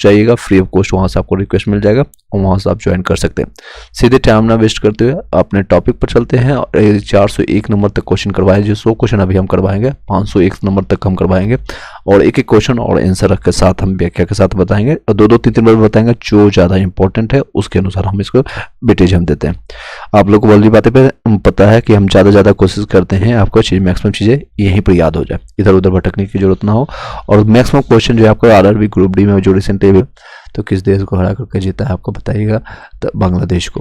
जाइएगा, free of cost वहाँ से आपको रिक्वेस्ट मिल जाएगा और वहाँ से आप ज्वाइन कर सकते हैं। सीधे टाइम ना वेस्ट करते हुए अपने टॉपिक पर चलते हैं। और 401 नंबर तक क्वेश्चन करवाए, जो 100 क्वेश्चन अभी हम करवाएंगे, 501 नंबर तक हम करवाएंगे और एक एक क्वेश्चन और आंसर के साथ हम व्याख्या के साथ बताएंगे और 2-2 3-3 बार बताएंगे। जो ज़्यादा इंपॉर्टेंट है उसके अनुसार हम इसको वेटेज हम देते हैं। आप लोग को वाली बातें पे पता है कि हम ज़्यादा कोशिश करते हैं आपको चीज़ मैक्सिमम चीज़ें यहीं पर याद हो जाए, इधर उधर भटकने की जरूरत ना हो। और मैक्सिमम क्वेश्चन जो है आपको आरआरबी ग्रुप डी में जो रिसेंटली तो किस देश को हरा करके जीता है आपको बताइएगा, तो बांग्लादेश को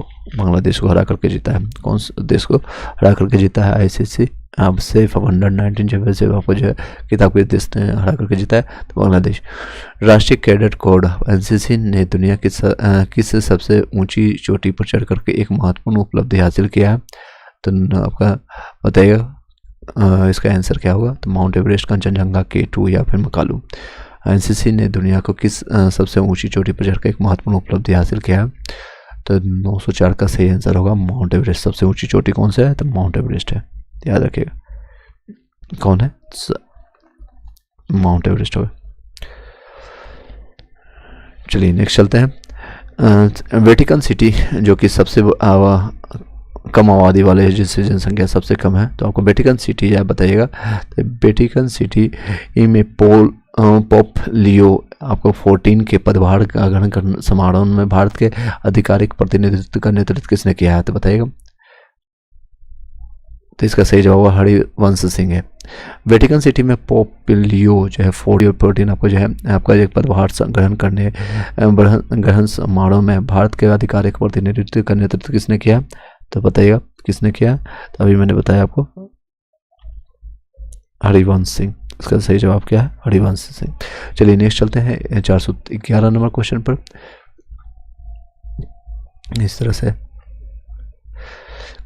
हरा करके जीता है। कौन से देश को हरा करके जीता है? ICC अब सेफ अंडर-19 जब से आपको जो है किताब के देश ने हरा करके जीता है तो बांग्लादेश। राष्ट्रीय कैडेट कोड NCC ने दुनिया की किस सबसे ऊंची चोटी पर चढ़ करके एक महत्वपूर्ण उपलब्धि हासिल किया है? तो आपका बताइएगा इसका आंसर क्या होगा? तो माउंट एवरेस्ट, कंचनजंगा, K2 या फिर मकालू। NCC ने दुनिया को किस सबसे ऊंची चोटी पर चढ़कर एक महत्वपूर्ण उपलब्धि हासिल किया है? तो 904 का सही आंसर होगा माउंट एवरेस्ट। सबसे ऊंची चोटी कौन सा है? तो माउंट एवरेस्ट है, याद रखिएगा। कौन है? माउंट एवरेस्ट होगा। चलिए नेक्स्ट चलते हैं। वेटिकन सिटी जो कि सबसे कम आबादी वाले है, जिससे जनसंख्या सबसे कम है, तो आपको वेटिकन सिटी या बताइएगा। तो वेटिकन सिटी में पोप लियो आपको 14 के पदभार का ग्रहण समारोह में भारत के आधिकारिक प्रतिनिधित्व का नेतृत्व किसने किया है? तो बताइएगा। तो इसका सही जवाब हरिवंश सिंह है। वेटिकन सिटी में पोप लियो जो है 14 आपको जो है आपका एक पदभार ग्रहण समारोह में भारत के आधिकारिक प्रतिनिधित्व का नेतृत्व किसने किया? तो बताइएगा किसने किया? तो अभी मैंने बताया आपको, हरिवंश सिंह। इसका सही जवाब क्या है? हरिवंश सिंह। चलिए नेक्स्ट चलते हैं 411 नंबर क्वेश्चन पर। इस तरह से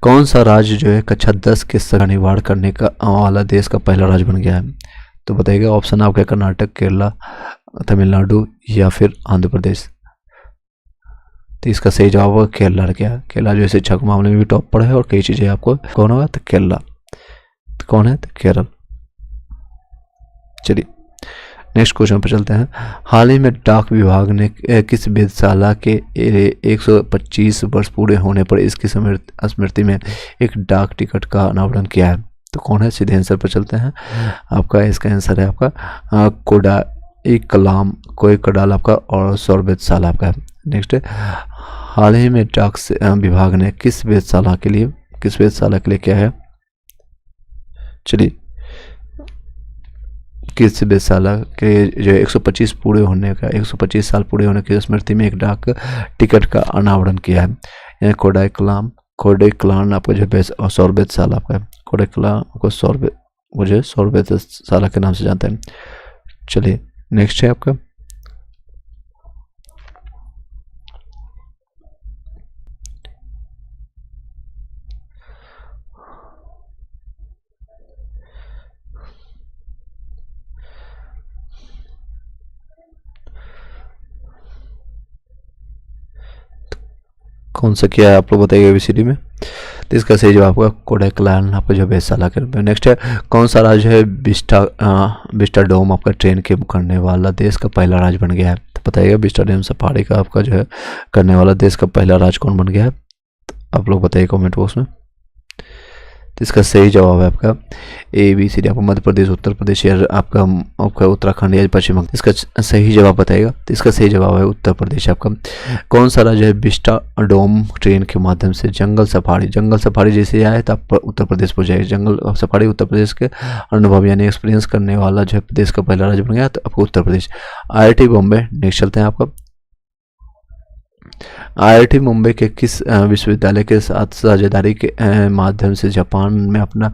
कौन सा राज्य जो है कक्षा 10 के का निवारण करने का वाला देश का पहला राज्य बन गया है? तो बताइएगा। ऑप्शन आपका कर्नाटक, केरला, तमिलनाडु या फिर आंध्र प्रदेश। तो इसका सही जवाब होगा केरला। क्या? केरला जो है शिक्षा के मामले में भी टॉप पर है और कई चीजें आपको कौन होगा? तो केरला। तो कौन है? तो केरल। चलिए नेक्स्ट क्वेश्चन पर चलते हैं। हाल ही में डाक विभाग ने किस वेधशाला के 125 वर्ष पूरे होने पर इसकी स्मृति में एक डाक टिकट का अनावरण किया है? तो कौन है? सीधे आंसर पर चलते हैं। आपका इसका आंसर है आपका कोडाल आपका और सौर वेधशाला आपका है। नेक्स्ट है, हाल ही में डाक विभाग ने किस वेधशाला के लिए क्या है? चलिए किस वेधशाला के जो 125 साल पूरे होने की स्मृति में एक डाक टिकट का अनावरण किया है? यानी कोडाईकनाल आपका जो सौर वेधशाला आपका है। कोडाईकनाल आपको सौर वेधशाला के नाम से जानते हैं। चलिए नेक्स्ट है आपका कौन सा क्या है आप लोग बताइए ABCD में। तो इसका सही जवाब आपका कोडाईकनाल आपका जो वेधशाला के रूप में। नेक्स्ट है, कौन सा राज्य है विस्टाडोम आपका ट्रेन के करने वाला देश का पहला राज्य बन गया है? तो बताइएगा विस्टाडोम सफारी का आपका जो है करने वाला देश का पहला राज्य कौन बन गया है? तो आप लोग बताइए कमेंट बॉक्स में। तो इसका सही जवाब है आपका ABCD आपका मध्य प्रदेश, उत्तर प्रदेश या आपका उत्तराखंड या पश्चिम बंगाल। इसका सही जवाब बताइएगा। तो इसका सही जवाब है उत्तर प्रदेश आपका। कौन सा राज्य है विस्टाडोम ट्रेन के माध्यम से जंगल सफारी जैसे आए तो आप उत्तर प्रदेश पहुंच जाएगा। जंगल सफारी उत्तर प्रदेश के अनुभव यानी एक्सपीरियंस करने वाला जो है प्रदेश का पहला राज्य बन गया, तो आपको उत्तर प्रदेश। IIT बॉम्बे। नेक्स्ट चलते हैं आपका IIT मुंबई के किस विश्वविद्यालय के साथ साझेदारी के माध्यम से जापान में अपना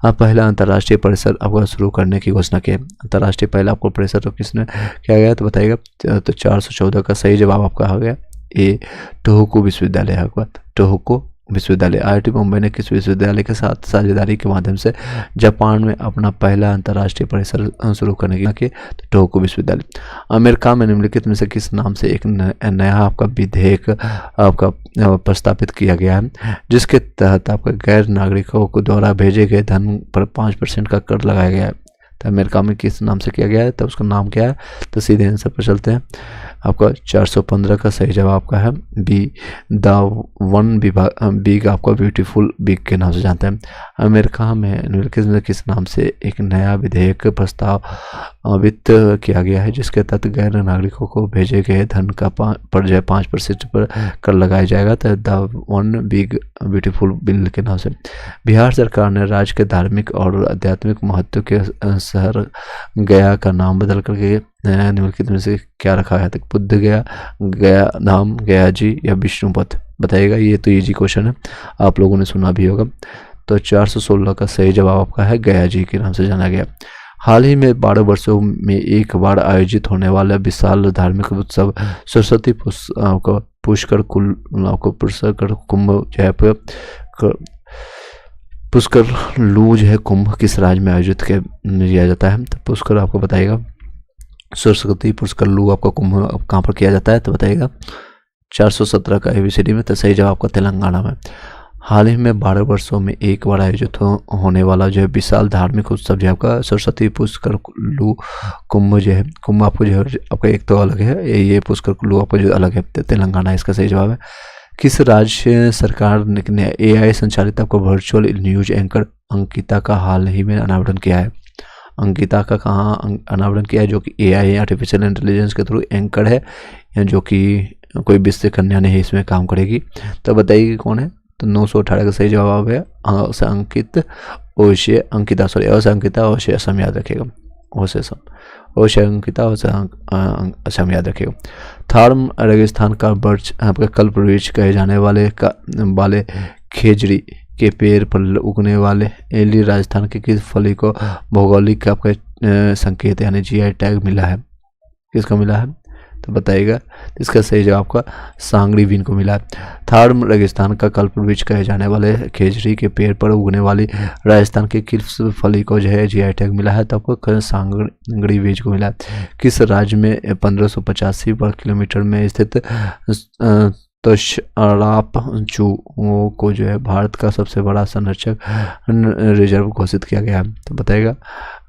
पहला अंतर्राष्ट्रीय परिसर आपको शुरू करने की घोषणा की? अंतर्राष्ट्रीय पहला आपको परिसर तो किसने किया गया? तो बताइएगा। तो 414 का सही जवाब आपका आ गया ए टोहोकू विश्वविद्यालय है आपका। टोहोकू विश्वविद्यालय। IIT मुंबई ने किस विश्वविद्यालय के साथ साझेदारी के माध्यम से जापान में अपना पहला अंतर्राष्ट्रीय परिसर शुरू करने की? तो टोहोकू विश्वविद्यालय। अमेरिका में निम्नलिखित में से किस नाम से एक नया आपका विधेयक आपका प्रस्तावित किया गया है, जिसके तहत आपका गैर नागरिकों को द्वारा भेजे गए धन पर 5% का कर लगाया गया है? तो अमेरिका में किस नाम से किया गया है, तो उसका नाम क्या है। तो सीधे आंसर पर चलते हैं। आपका 415 का सही जवाब आपका है बी, द वन बिग आपका ब्यूटीफुल बिग के नाम से जानते हैं। अमेरिका में निम्नलिखित में किस नाम से एक नया विधेयक प्रस्तावित किया गया है जिसके तहत गैर नागरिकों को भेजे गए धन का पर जो 5% पर कर लगाया जाएगा। तो the one big beautiful bill के नाम से। बिहार सरकार ने राज्य के धार्मिक और आध्यात्मिक महत्व के शहर गया का नाम बदल करके निम्नलिखित में से क्या रखा है। तक बुद्ध गया, गया धाम, गया जी या विष्णुपथ, बताइएगा। ये तो इजी क्वेश्चन है, आप लोगों ने सुना भी होगा। तो 416 का सही जवाब आपका है गया जी के नाम से जाना गया। हाल ही में 12 वर्षों में एक बार आयोजित होने वाला विशाल धार्मिक उत्सव सरस्वती पुष्कर कुंभ जो है पुष्कर लू जो है कुंभ किस राज्य में आयोजित किया जाता है। तो पुष्कर आपको बताइएगा। सरस्वती पुष्कर लू आपका कुंभ कहाँ पर किया जाता है, तो बताइएगा। 417 का ABCD में, तो सही जवाब आपका तेलंगाना में। हाल ही में 12 वर्षों में एक बार आयोजित होने वाला जो है विशाल धार्मिक उत्सव जो है आपका सरस्वती पुष्कर लू कुंभ जो है, कुंभ आपको जो है आपका एक तो अलग है, ये पुष्कर लू आपका जो अलग है, तेलंगाना इसका सही जवाब है। किस राज्य सरकार ने AI संचालित आपको वर्चुअल न्यूज एंकर अंकिता का हाल ही में अनावरण किया है। अंकिता का कहाँ अनावरण किया है, जो कि AI आर्टिफिशियल इंटेलिजेंस के थ्रू एंकर है, जो कि कोई विश्व कन्या नहीं इसमें काम करेगी। तो बताइए कौन है। तो 918 का सही जवाब है अंकिता ओशे असम याद रखेगा। ओशे अंकिता असम याद रखेगा। थार रेगिस्तान का बर्च आपका कल्प वृक्ष कहे जाने वाले खेजड़ी के पेड़ पर उगने वाले एली राजस्थान के किस फली को भौगोलिक आपका संकेत यानी GI टैग मिला है, किसको मिला है, तो बताइएगा। इसका सही जवाब आपका सांगड़ी बीन को मिला है। थार रेगिस्तान का कल्प वृक्ष कहे जाने वाले खेजड़ी के पेड़ पर उगने वाली राजस्थान के किस फली को जो है GI टैग मिला है, तो आपको सांगड़ी बीज को मिला है। किस राज्य में 1585 वर्ग किलोमीटर में स्थित तोशरापचू को जो है भारत का सबसे बड़ा संरक्षक रिजर्व घोषित किया गया है, तो बताइएगा।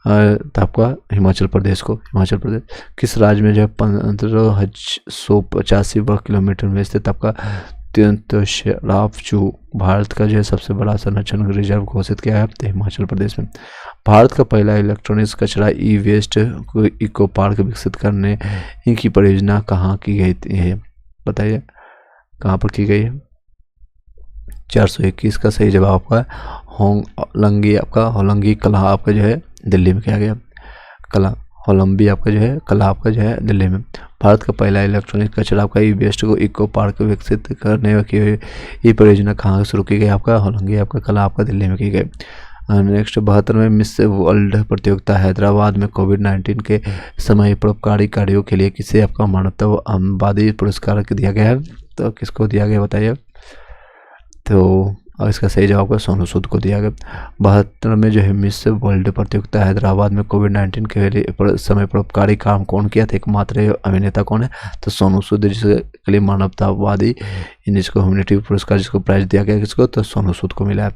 तो आपका हिमाचल प्रदेश को, हिमाचल प्रदेश किस राज्य में जो है 1585 वर्ग किलोमीटर में स्थित आपका तोशरापचू भारत का जो है सबसे बड़ा संरक्षण रिजर्व घोषित किया है, तो हिमाचल प्रदेश में। भारत का पहला इलेक्ट्रॉनिक्स कचरा ई-वेस्ट इको पार्क विकसित करने की परियोजना कहाँ की गई है, बताइए कहाँ पर की गई है। 421 का सही जवाब आपका होलंगी आपका होलंगी कला आपका जो है दिल्ली में किया गया। कला होलंबी आपका जो है कला आपका जो है दिल्ली में। भारत का पहला इलेक्ट्रॉनिक कचरा आपका ई-वेस्ट को इको पार्क विकसित करने की ये परियोजना कहाँ शुरू की गई, आपका होलंगी आपका कला आपका दिल्ली में की गई। नेक्स्ट 72वें मिस वर्ल्ड प्रतियोगिता हैदराबाद में कोविड-19 के समय परोपकारी कार्यों के लिए किसे आपका मानवतावादी पुरस्कार दिया गया है, तो किसको दिया गया बताइए। तो इसका सही जवाब को सोनू सूद को दिया गया। 72 में जो है मिस वर्ल्ड प्रतियोगिता हैदराबाद में कोविड-19 के लिए समय परोपकारी काम कौन किया था, एकमात्र अभिनेता कौन है, तो सोनू सूद, जिसके लिए मानवतावादी जिसको ह्यूमैनिटी पुरस्कार जिसको प्राइज दिया गया किसको, तो सोनू सूद को मिला है।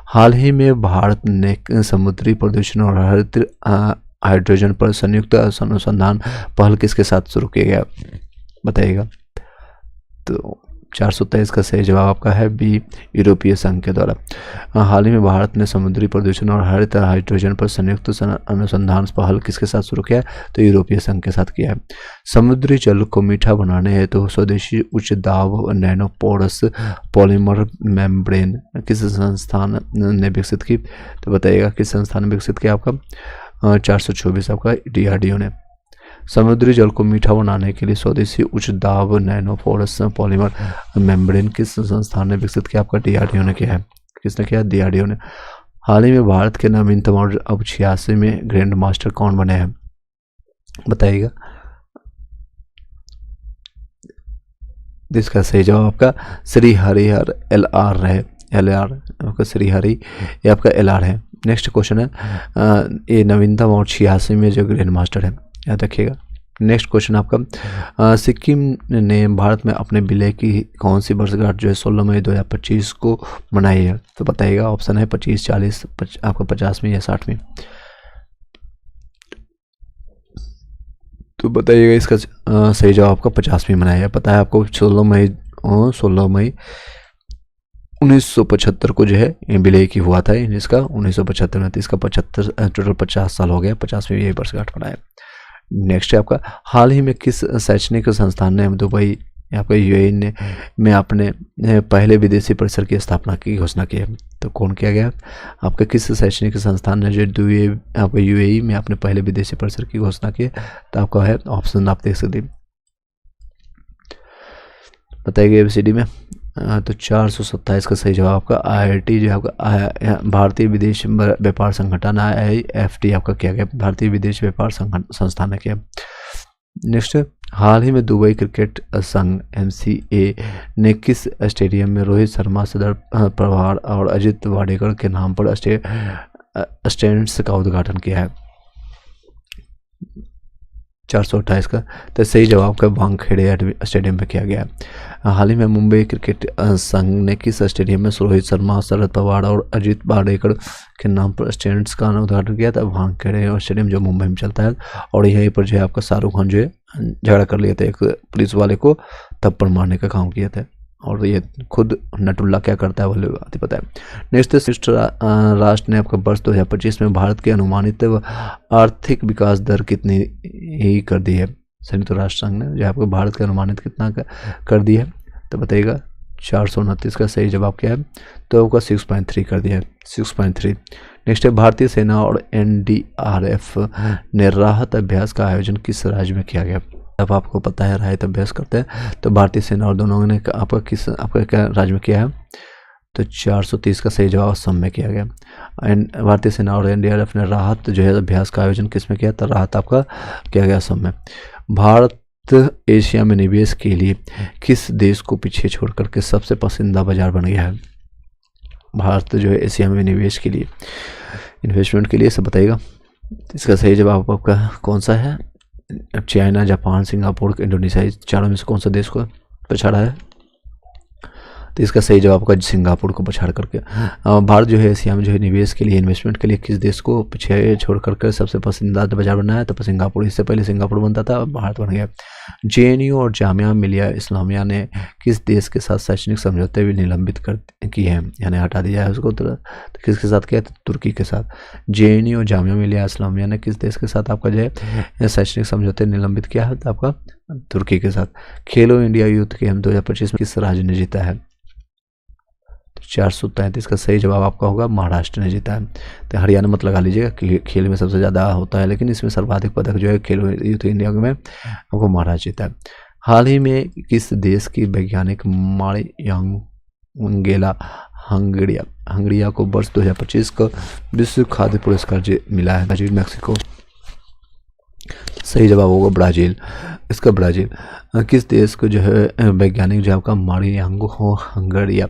हाल ही में भारत ने समुद्री प्रदूषण और हरित हाइड्रोजन पर संयुक्त अनुसंधान पहल किसके साथ शुरू किया गया, बताइएगा। तो 423 का सही जवाब आपका है बी, यूरोपीय संघ के द्वारा। हाल ही में भारत ने समुद्री प्रदूषण और हरित हाइड्रोजन पर संयुक्त अनुसंधान पहल किसके साथ शुरू किया है, तो यूरोपीय संघ के साथ किया है। समुद्री जल को मीठा बनाने हेतु स्वदेशी उच्च दाब नैनो पोरस पॉलीमर मेम्ब्रेन किस संस्थान ने विकसित की, तो बताइएगा किस संस्थान ने विकसित किया आपका। 424 आपका DRDO ने। समुद्री जल को मीठा बनाने के लिए स्वदेशी उच्च दाब नैनो पोरस पॉलीमर मेम्ब्रेन किस संस्थान ने विकसित किया, आपका DRDO ने किया है। किसने किया, DRDO ने। हाल ही में भारत के नवीनतम और अब 86 में ग्रैंड मास्टर कौन बने हैं, बताइएगा। जिसका सही जवाब आपका श्री हरिहर LR है, LR आपका श्री हरि ये आपका LR है। नेक्स्ट क्वेश्चन है ये नवीनतम और 86 में जो ग्रैंड मास्टर है, याद रखिएगा। नेक्स्ट क्वेश्चन आपका सिक्किम ने भारत में अपने विलय की कौन सी वर्षगांठ जो है 16 मई 2025 को मनाई है, तो बताइएगा। ऑप्शन है 25, 40, आपका 50वीं या 60वीं। तो बताइएगा इसका सही जवाब आपका 50वीं मनाया है। पता है आपको 16 मई 1975 को जो है ये विलय की हुआ था इसका 1975 में। तो इसका 75 टोटल 50 साल हो गया, 50वीं यही वर्षगांठ मनाया। नेक्स्ट है आपका, हाल ही में किस शैक्षणिक संस्थान ने दुबई आपका यूएई ने में अपने पहले विदेशी परिसर की स्थापना की घोषणा की है? तो कौन किया गया? आपका किस शैक्षणिक संस्थान ने जो दुबई आपका यूएई में अपने पहले विदेशी परिसर की घोषणा की है? तो आपका है ऑप्शन आप देख सकते हैं, बताइए ABCD में। तो 427 का सही जवाब आपका IIT जो आपका भारतीय विदेश व्यापार संगठन IIFT आपका किया गया, भारतीय विदेश व्यापार संस्थान ने किया। नेक्स्ट, हाल ही में दुबई क्रिकेट संघ MCA ने किस स्टेडियम में रोहित शर्मा, सदर पवार और अजित वाडेकर के नाम पर स्टैंड्स का उद्घाटन किया है? 428 का तो सही जवाब का वानखेड़े स्टेडियम में किया गया है। हाल ही में मुंबई क्रिकेट संघ ने किस स्टेडियम में रोहित शर्मा, शरद पवार और अजित वाडेकर के नाम पर स्टैंड्स का उद्घाटन किया था? वानखेड़े स्टेडियम जो मुंबई में चलता है। और यहीं पर जो है आपका शाहरुख खान जो है झगड़ा कर लिए थे एक पुलिस वाले को, थप्पड़ मारने का काम किया था। और ये खुद नटुल्ला क्या करता है वो बात ही पता है। नेक्स्ट, संयुक्त राष्ट्र ने आपका वर्ष 2025 में भारत की अनुमानित आर्थिक विकास दर कितनी ही कर दी है? संयुक्त राष्ट्र संघ ने जो आपको भारत का अनुमानित कितना कर दी है? तो बताइएगा 429 का सही जवाब क्या है? तो आपका 6.3 कर दिया है, 6.3। नेक्स्ट है, भारतीय सेना और NDRF ने राहत अभ्यास का आयोजन किस राज्य में किया गया? अब आपको पता है राहत अभ्यास करते हैं तो भारतीय सेना और दोनों ने आपका क्या राज्य में किया है? तो 430 का सही जवाब असम में किया गया। भारतीय सेना और NDRF ने राहत जो है अभ्यास का आयोजन किस में किया? तो राहत आपका किया गया असम में। भारत एशिया में निवेश के लिए किस देश को पीछे छोड़ करके सबसे पसंदीदा बाजार बन गया है? भारत जो है एशिया में निवेश के लिए, इन्वेस्टमेंट के लिए, सब बताइएगा। इसका सही जवाब आपका कौन सा है? चाइना, जापान, सिंगापुर, इंडोनेशिया, चारों में से कौन सा देश को पछाड़ा है? तो इसका सही जवाब का सिंगापुर को पछाड़ करके। भारत जो है एशिया में जो है निवेश के लिए, इन्वेस्टमेंट के लिए किस देश को पीछे छोड़ करके सबसे पसंदीदा बाजार बनाया? तो सिंगापुर। इससे पहले सिंगापुर बनता था, भारत बन गया। JNU और जामिया मिलिया इस्लामिया ने किस देश के साथ शैक्षणिक समझौते भी निलंबित किए हैं, यानी हटा दिया है उसको? तो किसके साथ किया? तो तुर्की के साथ। JNU और जामिया मिलिया इस्लामिया ने किस देश के साथ आपका जो है शैक्षणिक समझौते निलंबित किया है? तो आपका तुर्की के साथ। खेलो इंडिया यूथ गेम 2025 में किस राज्य ने जीता है? 433 का सही जवाब आपका होगा महाराष्ट्र ने जीता है। तो हरियाणा मत लगा लीजिएगा कि खेल में सबसे ज़्यादा होता है, लेकिन इसमें सर्वाधिक पदक जो है खेलो यूथ इंडिया में आपको महाराष्ट्र जीता है। हाल ही में किस देश की वैज्ञानिक मारियांगेला हंगरिया को वर्ष 2025 का विश्व खाद्य पुरस्कार मिला है? Brazil, Mexico? सही जवाब होगा ब्राज़ील। इसका ब्राज़ील। किस देश को जो है वैज्ञानिक जो आपका मारियांगो हंगरिया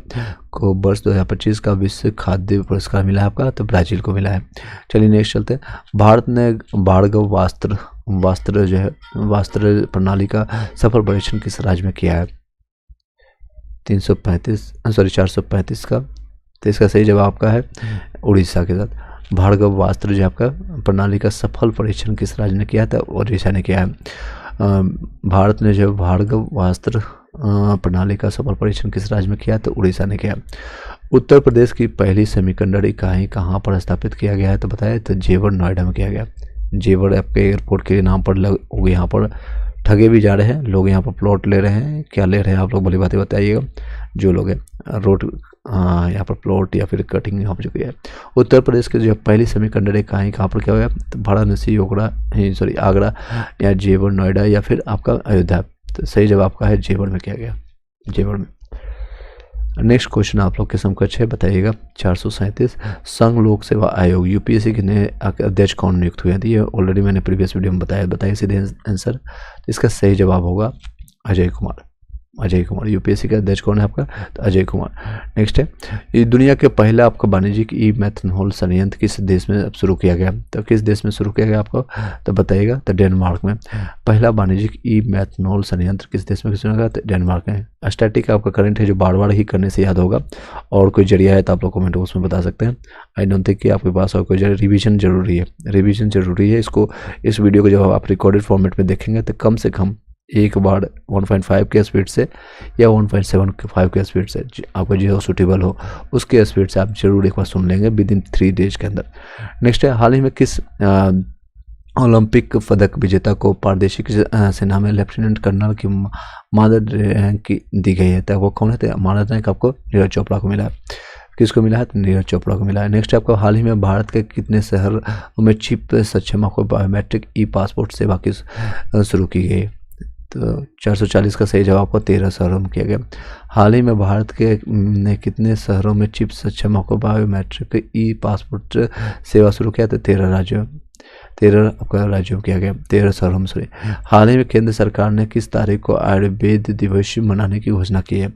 को वर्ष 2025 का विश्व खाद्य पुरस्कार मिला है आपका? तो ब्राज़ील को मिला है। चलिए नेक्स्ट चलते हैं। भारत ने भार्गव वास्त्र प्रणाली का सफल परीक्षण किस राज्य में किया है? 435 का। तो इसका सही जवाब आपका है उड़ीसा के साथ। भार्गव वास्त्र जो आपका प्रणाली का सफल परीक्षण किस राज्य ने किया था? उड़ीसा ने किया है। भारत ने जो भार्गव वास्त्र प्रणाली का सफल परीक्षण किस राज्य में किया? तो उड़ीसा ने किया। उत्तर प्रदेश की पहली सेमीकंडक्टर इकाई कहाँ पर स्थापित किया गया है? तो बताया तो जेवर, नोएडा में किया गया। जेवर आपके एयरपोर्ट के नाम पर लोग यहाँ पर ठगे भी जा रहे हैं, लोग यहाँ पर प्लॉट ले रहे हैं। क्या ले रहे हैं आप लोग भली बातें बताइएगा। जो लोग हैं रोड यहाँ पर प्लॉट या फिर कटिंग यहाँ पर जो किया है। उत्तर प्रदेश के जो पहली सेमीकंडक्टर इकाई कहाँ पर क्या हुआ? तो वाराणसी, आगरा या जेवर, नोएडा या फिर आपका अयोध्या। तो सही जवाब आपका है जेवर में किया गया, जेवर में। नेक्स्ट क्वेश्चन आप लोग के समकक्ष है, बताइएगा। 437 संघ लोक सेवा आयोग UPSC के नए अध्यक्ष कौन नियुक्त हुए? ये ऑलरेडी मैंने प्रीवियस वीडियो में बताया सीधे आंसर। इसका सही जवाब होगा अजय कुमार। अजय कुमार। यूपीएससी का अध्यक्ष कौन है आपका? तो अजय कुमार। नेक्स्ट है, ये दुनिया के पहला आपका वाणिज्यिक ई मेथनॉल संयंत्र किस देश में अब शुरू किया गया? तो किस देश में शुरू किया गया आपको तो बताइएगा? तो डेनमार्क में। पहला वाणिज्यिक ई मेथनॉल संयंत्र किस देश में शुरू किया गया? तो डेनमार्क में। स्टैटिक आपका करंट है जो बार बार ही करने से याद होगा, और कोई जरिया है तो आप लोग कमेंट बॉक्स में बता सकते हैं। आई डोंट थिंक कि आपके पास और कोई रिवीजन जरूरी है, रिवीजन जरूरी है। इसको, इस वीडियो को जब आप रिकॉर्डेड फॉर्मेट में देखेंगे तो कम से कम एक बार 1.5 के स्पीड से या 1.75 के स्पीड से, आपको जो सूटेबल हो उसके स्पीड से आप जरूर एक बार सुन लेंगे विद इन 3 डेज के अंदर। नेक्स्ट है, हाल ही में किस ओलंपिक पदक विजेता को प्रादेशिक सेना में लेफ्टिनेंट कर्नल की मानद रैंक दी गई है? तो वो कौन है? तो मानद रैंक आपको नीरज चोपड़ा को मिला है। किसको मिला है? तो नीरज चोपड़ा को मिला है। नेक्स्ट आपको, हाल ही में भारत के कितने शहर में चिप सक्षम आपको बायोमेट्रिक ई पासपोर्ट सेवा की शुरू की गई? तो 440 का सही जवाब आपको 13 शहरों में किया गया। हाल ही में भारत के ने कितने शहरों में चिप सक्षम आपको बायोमेट्रिक ई पासपोर्ट सेवा शुरू किया? तो 13 राज्यों, 13 आपका राज्यों में किया गया, 13 शहरों में सॉरी। हाल ही में केंद्र सरकार ने किस तारीख को आयुर्वेद दिवस मनाने की घोषणा की है?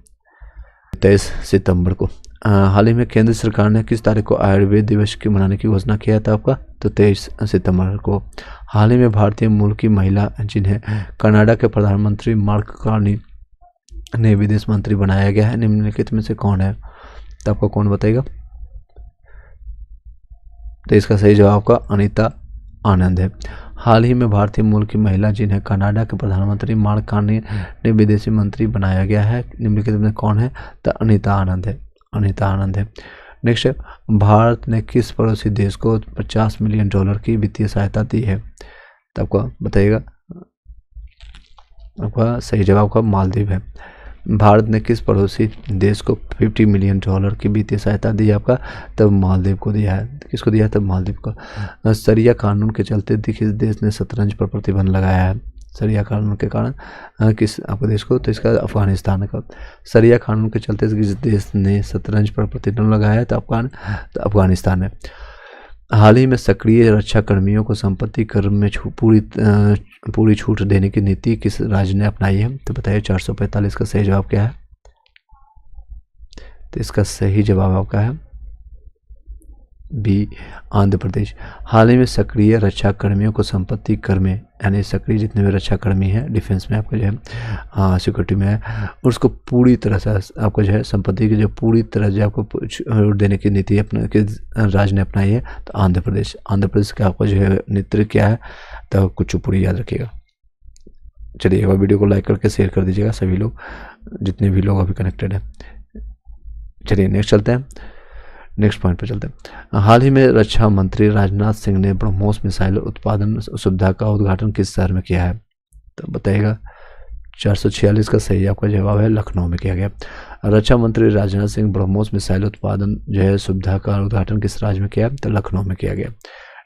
23 सितंबर को। हाल ही में केंद्र सरकार ने किस तारीख को आयुर्वेद दिवस की मनाने की घोषणा किया था आपका? तो 23 सितंबर को। हाल ही में भारतीय मूल की महिला जिन्हें कनाडा के प्रधानमंत्री मार्क कार्नी ने विदेश मंत्री बनाया गया है, निम्नलिखित में से कौन है? तो आपको कौन बताएगा? तो इसका सही जवाब आपका अनीता आनंद है। हाल ही में भारतीय मूल की महिला जिन्हें कनाडा के प्रधानमंत्री मार्क कार्नी ने विदेशी मंत्री बनाया गया है, निम्नलिखित में कौन है? तो अनीता आनंद है, अनीता आनंद है। नेक्स्ट है, भारत ने किस पड़ोसी देश को 50 मिलियन डॉलर की वित्तीय सहायता दी है? तो आपको बताइएगा? आपका सही जवाब का मालदीव है। भारत ने किस पड़ोसी देश को 50 मिलियन डॉलर की वित्तीय सहायता दी आपका? तब मालदीव को दिया है। किसको दिया है? तब मालदीव को। शरिया कानून के चलते किस देश ने शतरंज पर प्रतिबंध लगाया है? शरिया कानून के कारण किस आपके देश को? तो इसका अफगानिस्तान का। शरिया कानून के चलते किस देश ने शतरंज पर प्रतिबंध लगाया है? तो अफगानिस्तान है। हाल ही में सक्रिय रक्षा कर्मियों को संपत्ति कर में पूरी छूट देने की नीति किस राज्य ने अपनाई है? तो बताइए 445 का सही जवाब क्या है? तो इसका सही जवाब आपका है बी, आंध्र प्रदेश। हाल ही में सक्रिय रक्षा कर्मियों को संपत्ति कर में, यानी सक्रिय जितने भी रक्षा कर्मी हैं डिफेंस में आपका जो है सिक्योरिटी में है, उसको पूरी तरह से आपको जो है संपत्ति की जो पूरी तरह से आपको छूट देने की नीति अपने के राज्य ने अपनाई है। तो आंध्र प्रदेश। आंध्र प्रदेश का आपका जो है नेतृत्व क्या है? तो कुचिपुड़ी, याद रखिएगा। चलिए एक बार वीडियो को लाइक करके शेयर कर दीजिएगा सभी लोग, जितने भी लोग अभी कनेक्टेड हैं। चलिए नेक्स्ट चलते हैं, नेक्स्ट पॉइंट पर चलते हैं। हाल ही में रक्षा मंत्री राजनाथ सिंह ने ब्रह्मोस मिसाइल उत्पादन सुविधा का उद्घाटन किस शहर में किया है? तो बताइएगा? 446 का सही आपका जवाब है लखनऊ में किया गया। रक्षा मंत्री राजनाथ सिंह ब्रह्मोस मिसाइल उत्पादन जो है सुविधा का उद्घाटन किस राज्य में किया? तो लखनऊ में किया गया।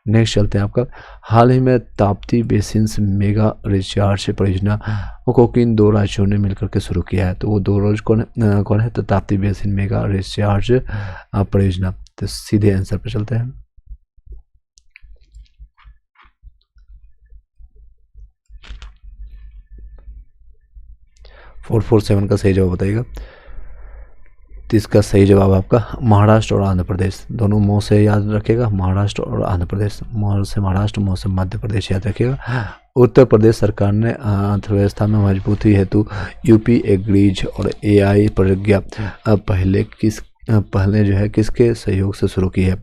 नेक्स्ट चलते हैं आपका, हाल ही में ताप्ती बेसिन मेगा रिचार्ज परियोजना को किन 2 राज्यों ने मिलकर के शुरू किया है? तो वो 2 राज्य कौन है? तो ताप्ती बेसिन मेगा रिचार्ज परियोजना। तो सीधे आंसर पर चलते हैं। फोर 447 का सही जवाब बताइएगा? तो इसका सही जवाब आपका महाराष्ट्र और आंध्र प्रदेश, दोनों मुंह से याद रखिएगा, महाराष्ट्र और आंध्र प्रदेश। मुंह से महाराष्ट्र, मुंह से मध्य प्रदेश याद रखिएगा। उत्तर प्रदेश सरकार ने अर्थव्यवस्था में मजबूती हेतु यूपी एग्रीज और एआई प्रज्ञा पहले जो है किसके सहयोग से शुरू की है?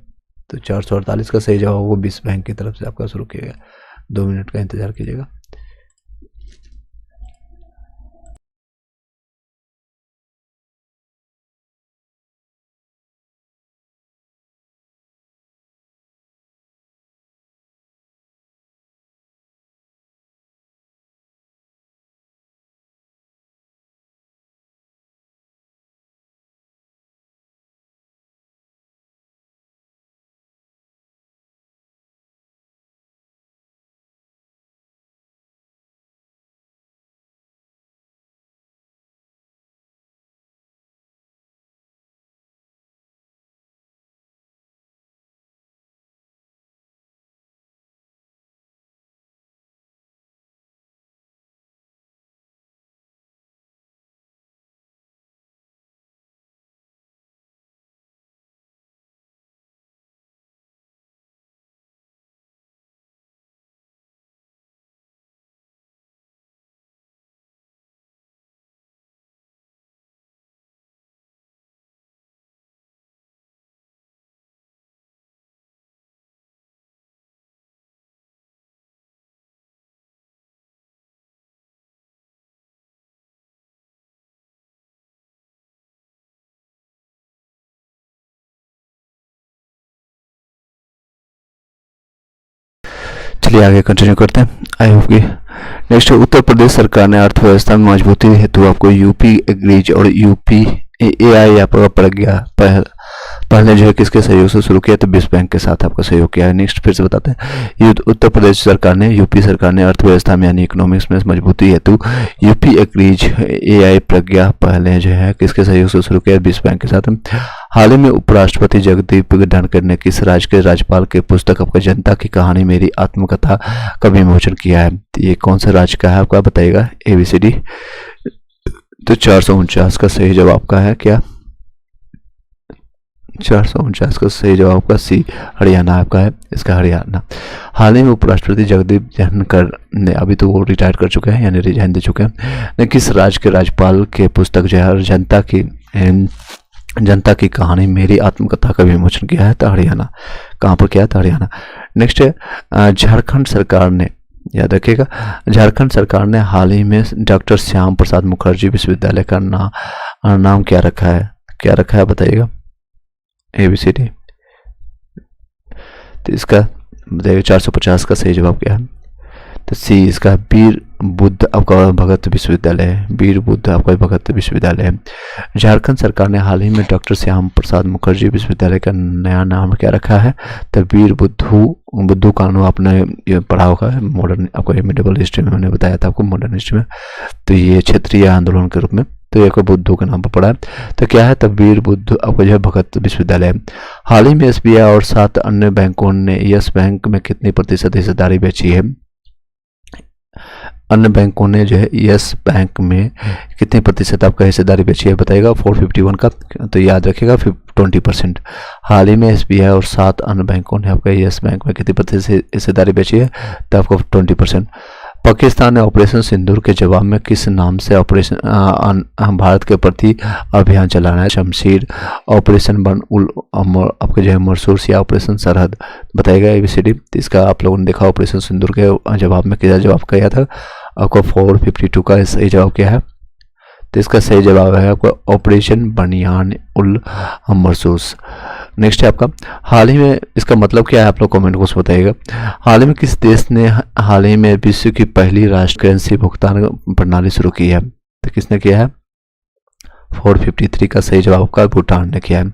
तो 448 का सही जवाब वो विश्व बैंक की तरफ से आपका शुरू किया गया। 2 मिनट का इंतजार कीजिएगा। चलिए आगे कंटिन्यू करते हैं। आई होप कि नेक्स्ट, उत्तर प्रदेश सरकार ने अर्थव्यवस्था में मजबूती हेतु आपको यूपी एग्रीज और यूपी एआई आपका प्रज्ञा पहले जो है किसके सहयोग से शुरू किया, तो विश्व बैंक के साथ आपका सहयोग किया है। नेक्स्ट फिर से बताते हैं, उत्तर प्रदेश सरकार ने, यूपी सरकार ने अर्थव्यवस्था में यानी इकोनॉमिक्स में मजबूती हेतु यूपी एग्रीज एआई प्रज्ञा पहले जो है किसके सहयोग से शुरू किया, विश्व बैंक के साथ। हाल ही में उपराष्ट्रपति जगदीप धनखड़ ने किस राज्य के राज्यपाल के पुस्तक आपका जनता की कहानी मेरी आत्मकथा का विमोचन किया है, तो ये कौन सा राज्य का है आपका बताइएगा, ABCD। तो 449 का सही जवाब का है क्या, 449 का सही जवाब का सी, हरियाणा आपका है, इसका हरियाणा। हाल ही में उपराष्ट्रपति जगदीप धनखड़ ने, अभी तो वो रिटायर कर चुके हैं यानी रिजाइन दे चुके हैं, ने किस राज्य के राज्यपाल के पुस्तक जो है जनता की कहानी मेरी आत्मकथा का विमोचन किया है, तो हरियाणा। कहाँ पर किया, तो हरियाणा। नेक्स्ट है, झारखंड सरकार ने, याद रखिएगा, झारखंड सरकार ने हाल ही में डॉक्टर श्याम प्रसाद मुखर्जी विश्वविद्यालय का नाम क्या रखा है बताइएगा, ABCD। तो इसका बताइएगा 450 का सही जवाब क्या है, तो सी, इसका वीर बुद्ध आपका भगत विश्वविद्यालय है, वीर बुद्ध आपका भगत विश्वविद्यालय है। झारखंड सरकार ने हाल ही में डॉक्टर श्याम प्रसाद मुखर्जी विश्वविद्यालय का नया नाम क्या रखा है, तो वीर बुद्धू कानू आपने ये पढ़ा होगा मॉडर्न, आपको मेडिवल हिस्ट्री में मैंने बताया था आपको, मॉडर्न हिस्ट्री में। तो ये क्षेत्रीय आंदोलन के रूप में, तो एक बुद्धू के नाम पर पढ़ा है, तो क्या है, तो वीर बुद्ध आपको जो है भगत विश्वविद्यालय। हाल ही में SBI और 7 अन्य बैंकों ने यस बैंक में कितनी प्रतिशत हिस्सेदारी बेची है, अन्य बैंकों ने जो है यस बैंक में कितनी प्रतिशत आपका हिस्सेदारी बेची है बताइएगा, 451 का, तो याद रखिएगा 20%। हाल ही में SBI और 7 अन्य बैंकों ने आपका यस बैंक में कितनी प्रतिशत हिस्सेदारी बेची है, तो आपको 20%। पाकिस्तान ने ऑपरेशन सिंदूर के जवाब में किस नाम से भारत के प्रति अभियान चलाना है, शमशीर, ऑपरेशन बन उल आपके जो है मरसूस, या ऑपरेशन सरहद बताएगा, ABCD। तो इसका आप लोगों ने देखा, ऑपरेशन सिंदूर के जवाब में क्या जवाब किया था आपको, 452 का सही जवाब क्या है, तो इसका सही जवाब है आपका ऑपरेशन बनियान उल मरसूस। नेक्स्ट है आपका, हाल ही में, इसका मतलब क्या है आप लोग कमेंट बॉक्स बताइएगा। हाल ही में किस देश ने हाल ही में विश्व की पहली राष्ट्रीय करेंसी भुगतान प्रणाली शुरू की है, तो किसने किया है, 453 का सही जवाब आपका भूटान ने किया है।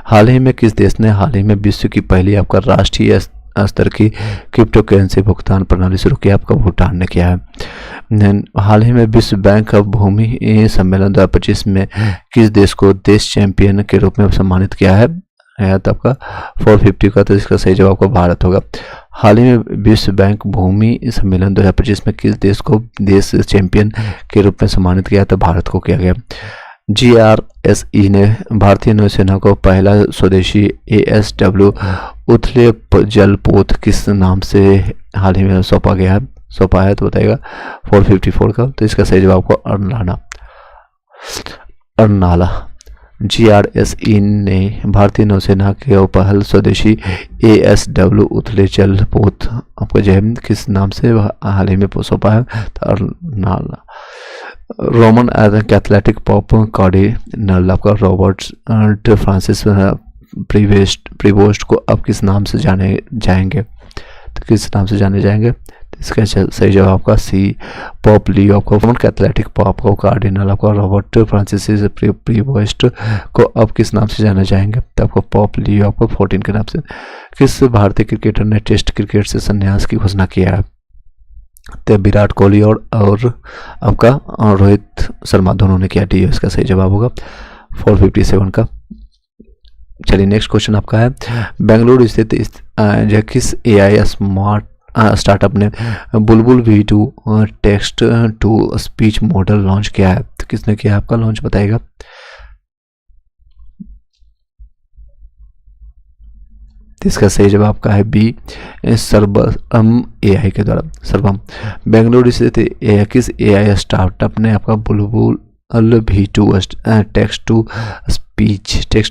हाल ही में किस देश ने हाल ही में विश्व की पहली आपका राष्ट्रीय स्तर की क्रिप्टो करेंसी भुगतान प्रणाली शुरू किया, आपका भूटान ने किया है। हाल ही में विश्व बैंक का भूमि सम्मेलन 2025 में किस देश को देश चैंपियन के रूप में सम्मानित किया है, तो आपका 450 का, तो इसका सही जवाब का भारत होगा। हाल ही में विश्व बैंक भूमि सम्मेलन 2025 में किस देश को देश चैंपियन के रूप में सम्मानित किया, तो भारत को किया गया। GRSE ने भारतीय नौसेना को पहला स्वदेशी ASW उथले जलपोत किस नाम से हाल ही में सौंपा है, तो बताइएगा 454 का, तो इसका सही जवाब को अर्नाला। GRSE ने भारतीय नौसेना के पहल स्वदेशी ASW उथले जलपोत आपको जो है किस नाम से हाल ही में सौंपा है, तो अर्नाला। रोमन कैथलेटिक पॉप कार्डिनल आपका रॉबर्ट फ्रांसिस प्रीवोस्ट को अब किस नाम से जाने जाएंगे, तो किस नाम से जाने जाएंगे, तो इसका सही जवाब का सी, पॉप लियो आपको, रोमन कैथलेटिक पॉप को कार्डिनल आपका रॉबर्ट फ्रांसिस प्रीवोस्ट को अब किस नाम से जाने जाएंगे, तो आपको पॉप लियो आपको 14 के नाम से। किस भारतीय क्रिकेटर ने टेस्ट क्रिकेट से संन्यास की घोषणा किया है, तो विराट कोहली और आपका रोहित शर्मा दोनों ने किया, डी, इसका सही जवाब होगा 457 का। चलिए नेक्स्ट क्वेश्चन आपका है, बेंगलुरु स्थित किस AI स्मार्ट स्टार्टअप ने Bulbul V2 text to speech model launch किया है, तो किसने किया आपका लॉन्च बताइएगा, इसका सही जवाब का है बी, सर्वम AI के द्वारा, सर्वम। बेंगलुरु स्थित किस AI स्टार्टअप ने आपका बुलबुल V2 टेक्स्ट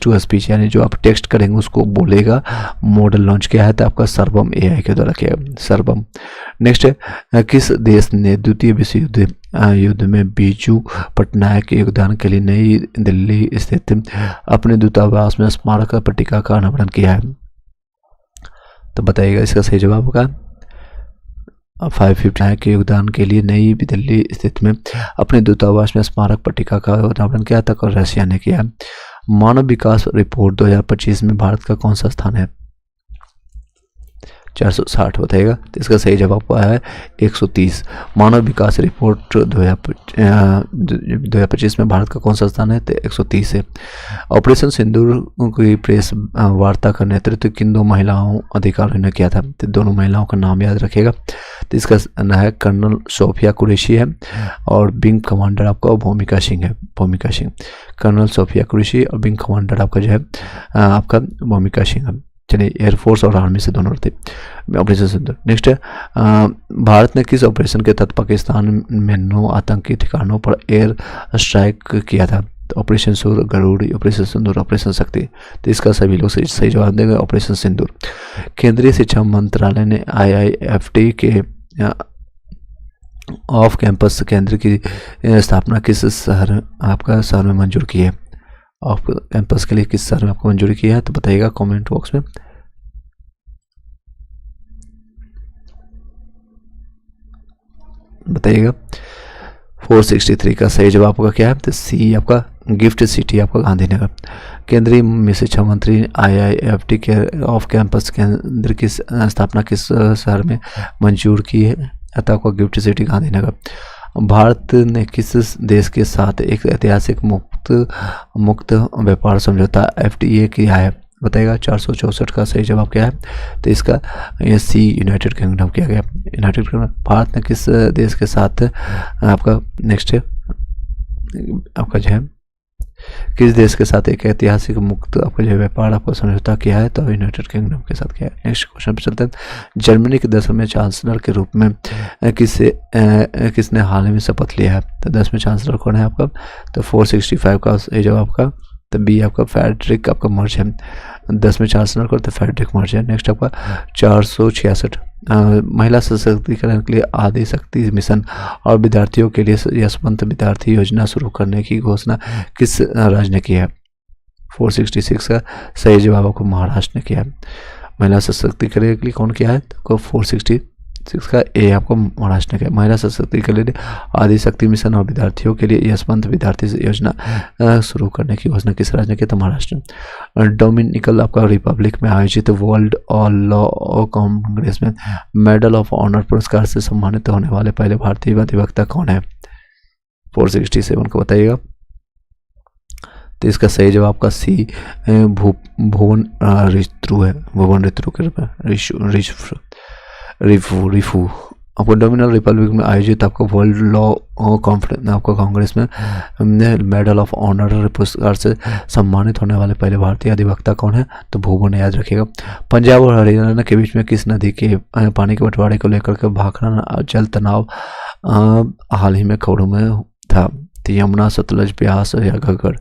टू स्पीच यानी जो आप टेक्स्ट करेंगे उसको बोलेगा मॉडल लॉन्च किया है, तो आपका सर्वम AI के द्वारा किया, सर्वम। नेक्स्ट है, किस देश ने द्वितीय विश्व युद्ध में बीजू पटनायक के योगदान के लिए नई दिल्ली स्थित अपने दूतावास में स्मारक पट्टिका का अनावरण किया है, तो बताइएगा इसका सही जवाब होगा, 550 के योगदान के लिए नई दिल्ली स्थित में अपने दूतावास में स्मारक पट्टिका का अनावरण किया था और रशिया ने किया। मानव विकास रिपोर्ट 2025 में भारत का कौन सा स्थान है? 460 बताएगा। तो इसका सही जवाब आया है 130। मानव विकास रिपोर्ट 2025 में भारत का कौन सा स्थान है? तो 130 है। ऑपरेशन सिंदूर की प्रेस वार्ता का नेतृत्व किन दो महिलाओं अधिकारियों ने किया था? तो दोनों महिलाओं का नाम याद रखिएगा। तो इसका नाम है कर्नल सोफिया कुरैशी है और विंग कमांडर आपका भूमिका सिंह है। भूमिका सिंह, कर्नल सोफिया कुरैशी और विंग कमांडर आपका जो है आपका भूमिका सिंह है। चलिए, एयरफोर्स और आर्मी से दोनों थे ऑपरेशन सिंदूर। नेक्स्ट है भारत ने किस ऑपरेशन के तहत पाकिस्तान में 9 आतंकी ठिकानों पर एयर स्ट्राइक किया था? तो ऑपरेशन सूर, गरुड़, ऑपरेशन सिंदूर, ऑपरेशन शक्ति। तो इसका सभी लोग सही जवाब देंगे ऑपरेशन सिंदूर। केंद्रीय शिक्षा मंत्रालय ने IIFT के ऑफ कैंपस केंद्र की स्थापना किस शहर में मंजूर की है? ऑफ कैंपस के लिए किस शहर में आपको मंजूरी की है? तो बताइएगा कमेंट बॉक्स में। बताइएगा। 463 का सही जवाब आपका क्या है? तो सी आपका गिफ्ट सिटी आपका गांधीनगर। केंद्रीय शिक्षा मंत्री IIFT के ऑफ कैंपस केंद्र की स्थापना किस शहर में मंजूर की है? अतः आपका गिफ्ट सिटी गांधीनगर। भारत ने किस देश के साथ एक ऐतिहासिक मुक्त व्यापार समझौता FTA किया है? बताइएगा। 464 का सही जवाब क्या है? तो इसका सी यूनाइटेड किंगडम किया गया। United kingdom. भारत ने किस देश के साथ आपका नेक्स्ट है आपका जो है किस देश के साथ एक ऐतिहासिक मुक्त आपका जो व्यापार आपको समझौता किया है? तो यूनाइटेड किंगडम के साथ किया है। नेक्स्ट क्वेश्चन पे चलते हैं। जर्मनी के 10वें चांसलर के रूप में किसने हाल ही में शपथ लिया है? तो 10वें चांसलर कौन है आपका? तो 465 का सही जवाब आपका। तो बी आपका फ्रेडरिक आपका मर्ज है। 10वें चांसलर को तो फ्रेडरिक मर्ज है। नेक्स्ट आपका 466 महिला सशक्तिकरण के लिए आदि शक्ति मिशन और विद्यार्थियों के लिए यशवंत विद्यार्थी योजना शुरू करने की घोषणा किस राज्य ने की है? 466 का सही जवाब आपको महाराष्ट्र ने किया है। महिला सशक्तिकरण के लिए कौन किया है? तो 466 का ए आपको महाराष्ट्र ने किया। महिला सशक्तिकरण के लिए आदि शक्ति मिशन और विद्यार्थियों के लिए यशवंत विद्यार्थी योजना शुरू करने की घोषणा किस राज्य ने की? तो महाराष्ट्र। डोमिनिकन आपका रिपब्लिक में आयोजित वर्ल्ड लॉ कांग्रेस में मेडल ऑफ ऑनर पुरस्कार से सम्मानित होने वाले पहले भारतीय अधिवक्ता कौन है? 467 को बताइएगा। तो इसका सही जवाब का सी भुवन ऋतु है। भुवन ऋतु के रूप में रिफू आपको डोमिनिकन रिपब्लिक में आयोजित आपको वर्ल्ड लॉ कॉन्फ्रेंस आपको कांग्रेस में मेडल ऑफ ऑनर पुरस्कार से सम्मानित होने वाले पहले भारतीय अधिवक्ता कौन है? तो भुवन, याद रखिएगा। पंजाब और हरियाणा के बीच में किस नदी के पानी के बंटवारे को लेकर के भाखड़ा जल तनाव हाल ही में खबरों में था? तो यमुना, सतलज, ब्यास या घग्गर।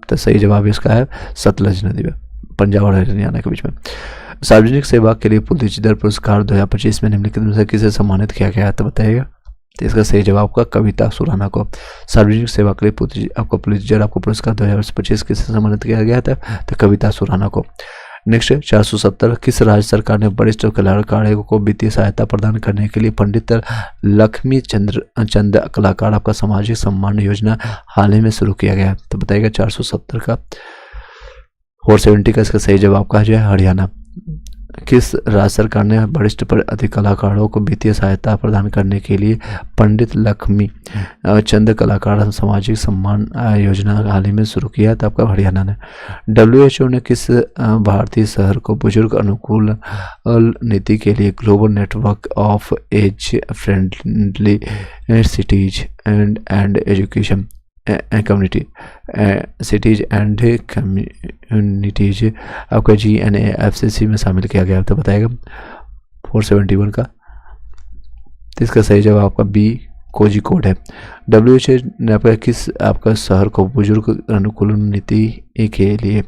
तो सही जवाब इसका है सतलज नदी में, पंजाब और हरियाणा के बीच में। सार्वजनिक सेवा के लिए पुलिसदर पुरस्कार 2025 में निम्नलिखित में से किसे सम्मानित किया गया? तो बताइएगा। तो इसका सही जवाब का कविता सुराना को। सार्वजनिक सेवा के लिए आपको पुलिसदर आपको पुरस्कार 2025 किसे सम्मानित किया गया था? तो कविता सुराना को। नेक्स्ट 470 किस राज्य सरकार ने वरिष्ठ कलाकारों को वित्तीय सहायता प्रदान करने के लिए पंडित लक्ष्मी चंद कलाकार आपका सामाजिक सम्मान योजना हाल ही में शुरू किया गया? तो बताइएगा। 470 का 470 का इसका सही जवाब का जो है हरियाणा। किस राज्य सरकार ने वरिष्ठ पर अधिक कलाकारों को वित्तीय सहायता प्रदान करने के लिए पंडित लक्ष्मी चंद कलाकार सामाजिक सम्मान योजना हाल ही में शुरू किया? तो आपका हरियाणा ने। WHO ने किस भारतीय शहर को बुजुर्ग अनुकूल नीति के लिए global network of age friendly cities and education community cities and communities आपका GNAFCC में शामिल किया गया? तो बताएगा। 471 का। तो इसका सही जवाब आपका बी कोझिकोड है। WHO ने आपका किस आपका शहर को बुजुर्ग अनुकूल नीति के लिए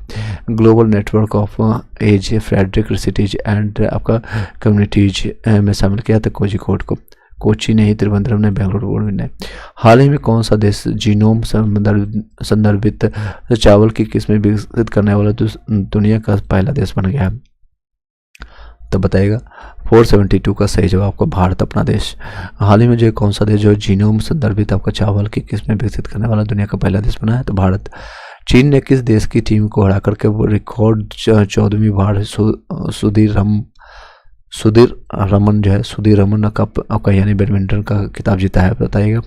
global network of age friendly cities and आपका कम्युनिटीज में शामिल किया? तो कोझिकोड को। कोची ने ही, त्रिवेंद्रम ने, बेंगलुरु ने। हाल ही में कौन सा देश जीनोम संदर्भित चावल की किस्में विकसित करने वाला दुनिया का पहला देश बन गया है? तो बताइएगा 472 का सही जवाब आपका भारत अपना देश। हाल ही में जो कौन सा देश जो जीनोम संदर्भित आपका चावल की किस्में विकसित करने वाला दुनिया का पहला देश बना है? तो भारत। चीन ने किस देश की टीम को हरा करके रिकॉर्ड 14वीं बार सुधीर रमन कप आपका यानी बैडमिंटन का खिताब जीता है? बताइएगा।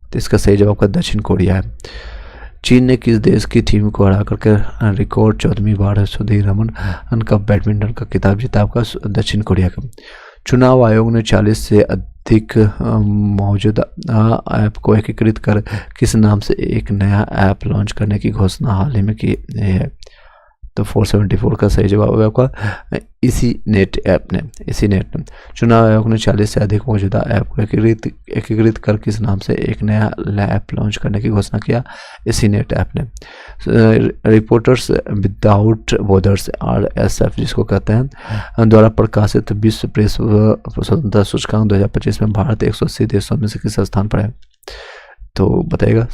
तो इसका सही जवाब आपका दक्षिण कोरिया है। चीन ने किस देश की टीम को हरा करके रिकॉर्ड 14वीं बार सुधीर रमन कप बैडमिंटन का खिताब जीता? आपका दक्षिण कोरिया का। चुनाव आयोग ने 40 से अधिक मौजूदा ऐप को एकीकृत कर किस नाम से एक नया ऐप लॉन्च करने की घोषणा हाल ही में की है? तो 474 का सही जवाब है आपका इसी नेट ने। चुनाव आयोग ने 40 से अधिक मौजूदा ऐप को एकीकृत कर किस नाम से एक नया ऐप लॉन्च करने की घोषणा किया? इसी नेट ऐप ने। रिपोर्टर्स विदाउट बॉर्डर्स RSF जिसको कहते हैं द्वारा प्रकाशित विश्व प्रेस स्वतंत्रता सूचकांक 2025 में भारत 180 देशों में से किस स्थान पर है? तो बताइएगा।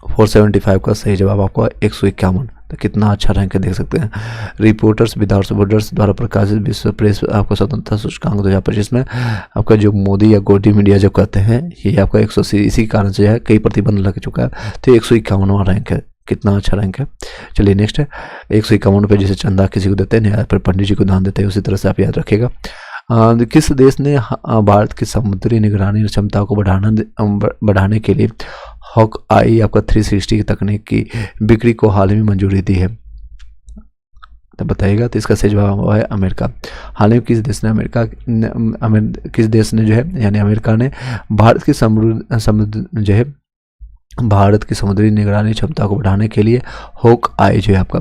475 का सही जवाब आपका 151। तो कितना अच्छा रैंक है देख सकते हैं। रिपोर्टर्स विदाउट बॉर्डर्स द्वारा प्रकाशित विश्व प्रेस आपको स्वतंत्रता सूचकांक 2025 में आपका जो मोदी या गोदी मीडिया जो कहते हैं ये आपका 180 इसी कारण से है कई प्रतिबंध लग चुका है। तो 151वां रैंक है। कितना अच्छा रैंक है। चलिए नेक्स्ट है 151 पे जैसे चंदा किसी को देते हैं फिर पंडित जी को दान देते हैं उसी तरह से आप याद रखिएगा। किस देश ने भारत की समुद्री निगरानी क्षमता को बढ़ाने के लिए हॉक आई आपका 360 की तकनीक की बिक्री को हाल ही में मंजूरी दी है? तो बताइएगा। तो इसका सही जवाब है अमेरिका। हाल ही में किस देश ने किस देश ने जो है यानी अमेरिका ने भारत की समुद्री निगरानी क्षमता को बढ़ाने के लिए हॉक आई जो है आपका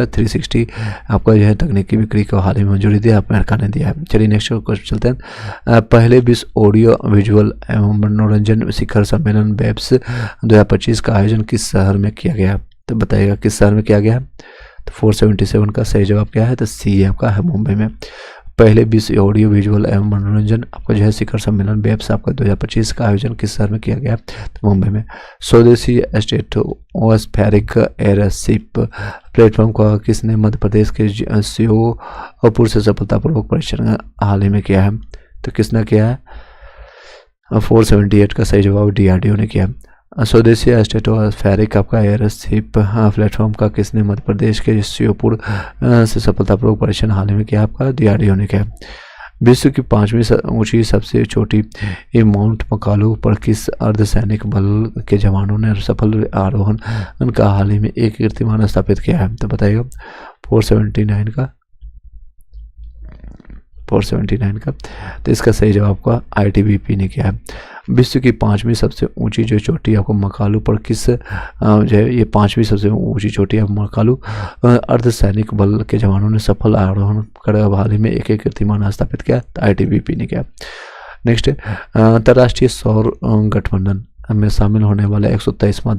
360 आपका जो है तकनीकी बिक्री को हाल ही में मंजूरी दी अमेरिका ने दिया है। चलिए नेक्स्ट क्वेश्चन चलते हैं। पहले विश्व ऑडियो विजुअल एवं मनोरंजन शिखर सम्मेलन वेब्स 2025 का आयोजन किस शहर में किया गया? तो बताइएगा किस शहर में किया गया? तो 477 का सही जवाब क्या है? तो सी आपका है मुंबई में। पहले विश्व ऑडियो विजुअल एवं मनोरंजन आपका जो है शिखर सम्मेलन वेब्स आपका 2025 का आयोजन किस शहर में किया गया? तो मुंबई में। स्वदेशी स्ट्रेटोस्फेरिक एयरशिप प्लेटफॉर्म का किसने मध्य प्रदेश के श्योपुर से सफलतापूर्वक परीक्षण हाल ही में किया है? तो किसने किया है? 478 का सही जवाब DRDO ने किया। स्वदेशी स्ट्रेटोस्फेरिक आपका एयरशिप प्लेटफॉर्म का किसने मध्य प्रदेश के श्योपुर से सफलतापूर्वक परीक्षण हाल ही में किया? आपका DRDO ने किया। विश्व की 5वीं ऊंची सबसे छोटी माउंट मकालू पर किस अर्धसैनिक बल के जवानों ने सफल आरोहण का हाल ही में एक कीर्तिमान स्थापित किया है? तो बताइएगा। 479 का। तो इसका सही जवाब का ITBP ने किया है। विश्व की 5वीं सबसे ऊंची जो चोटी आपको मकालू पर किस जो है ये 5वीं सबसे ऊंची चोटी है मकालू अर्धसैनिक बल के जवानों ने सफल आरोहण कर हाल ही में एक कीर्तिमान स्थापित किया? तो ITBP ने किया। नेक्स्ट अंतर्राष्ट्रीय सौर गठबंधन में शामिल होने वाला 123वां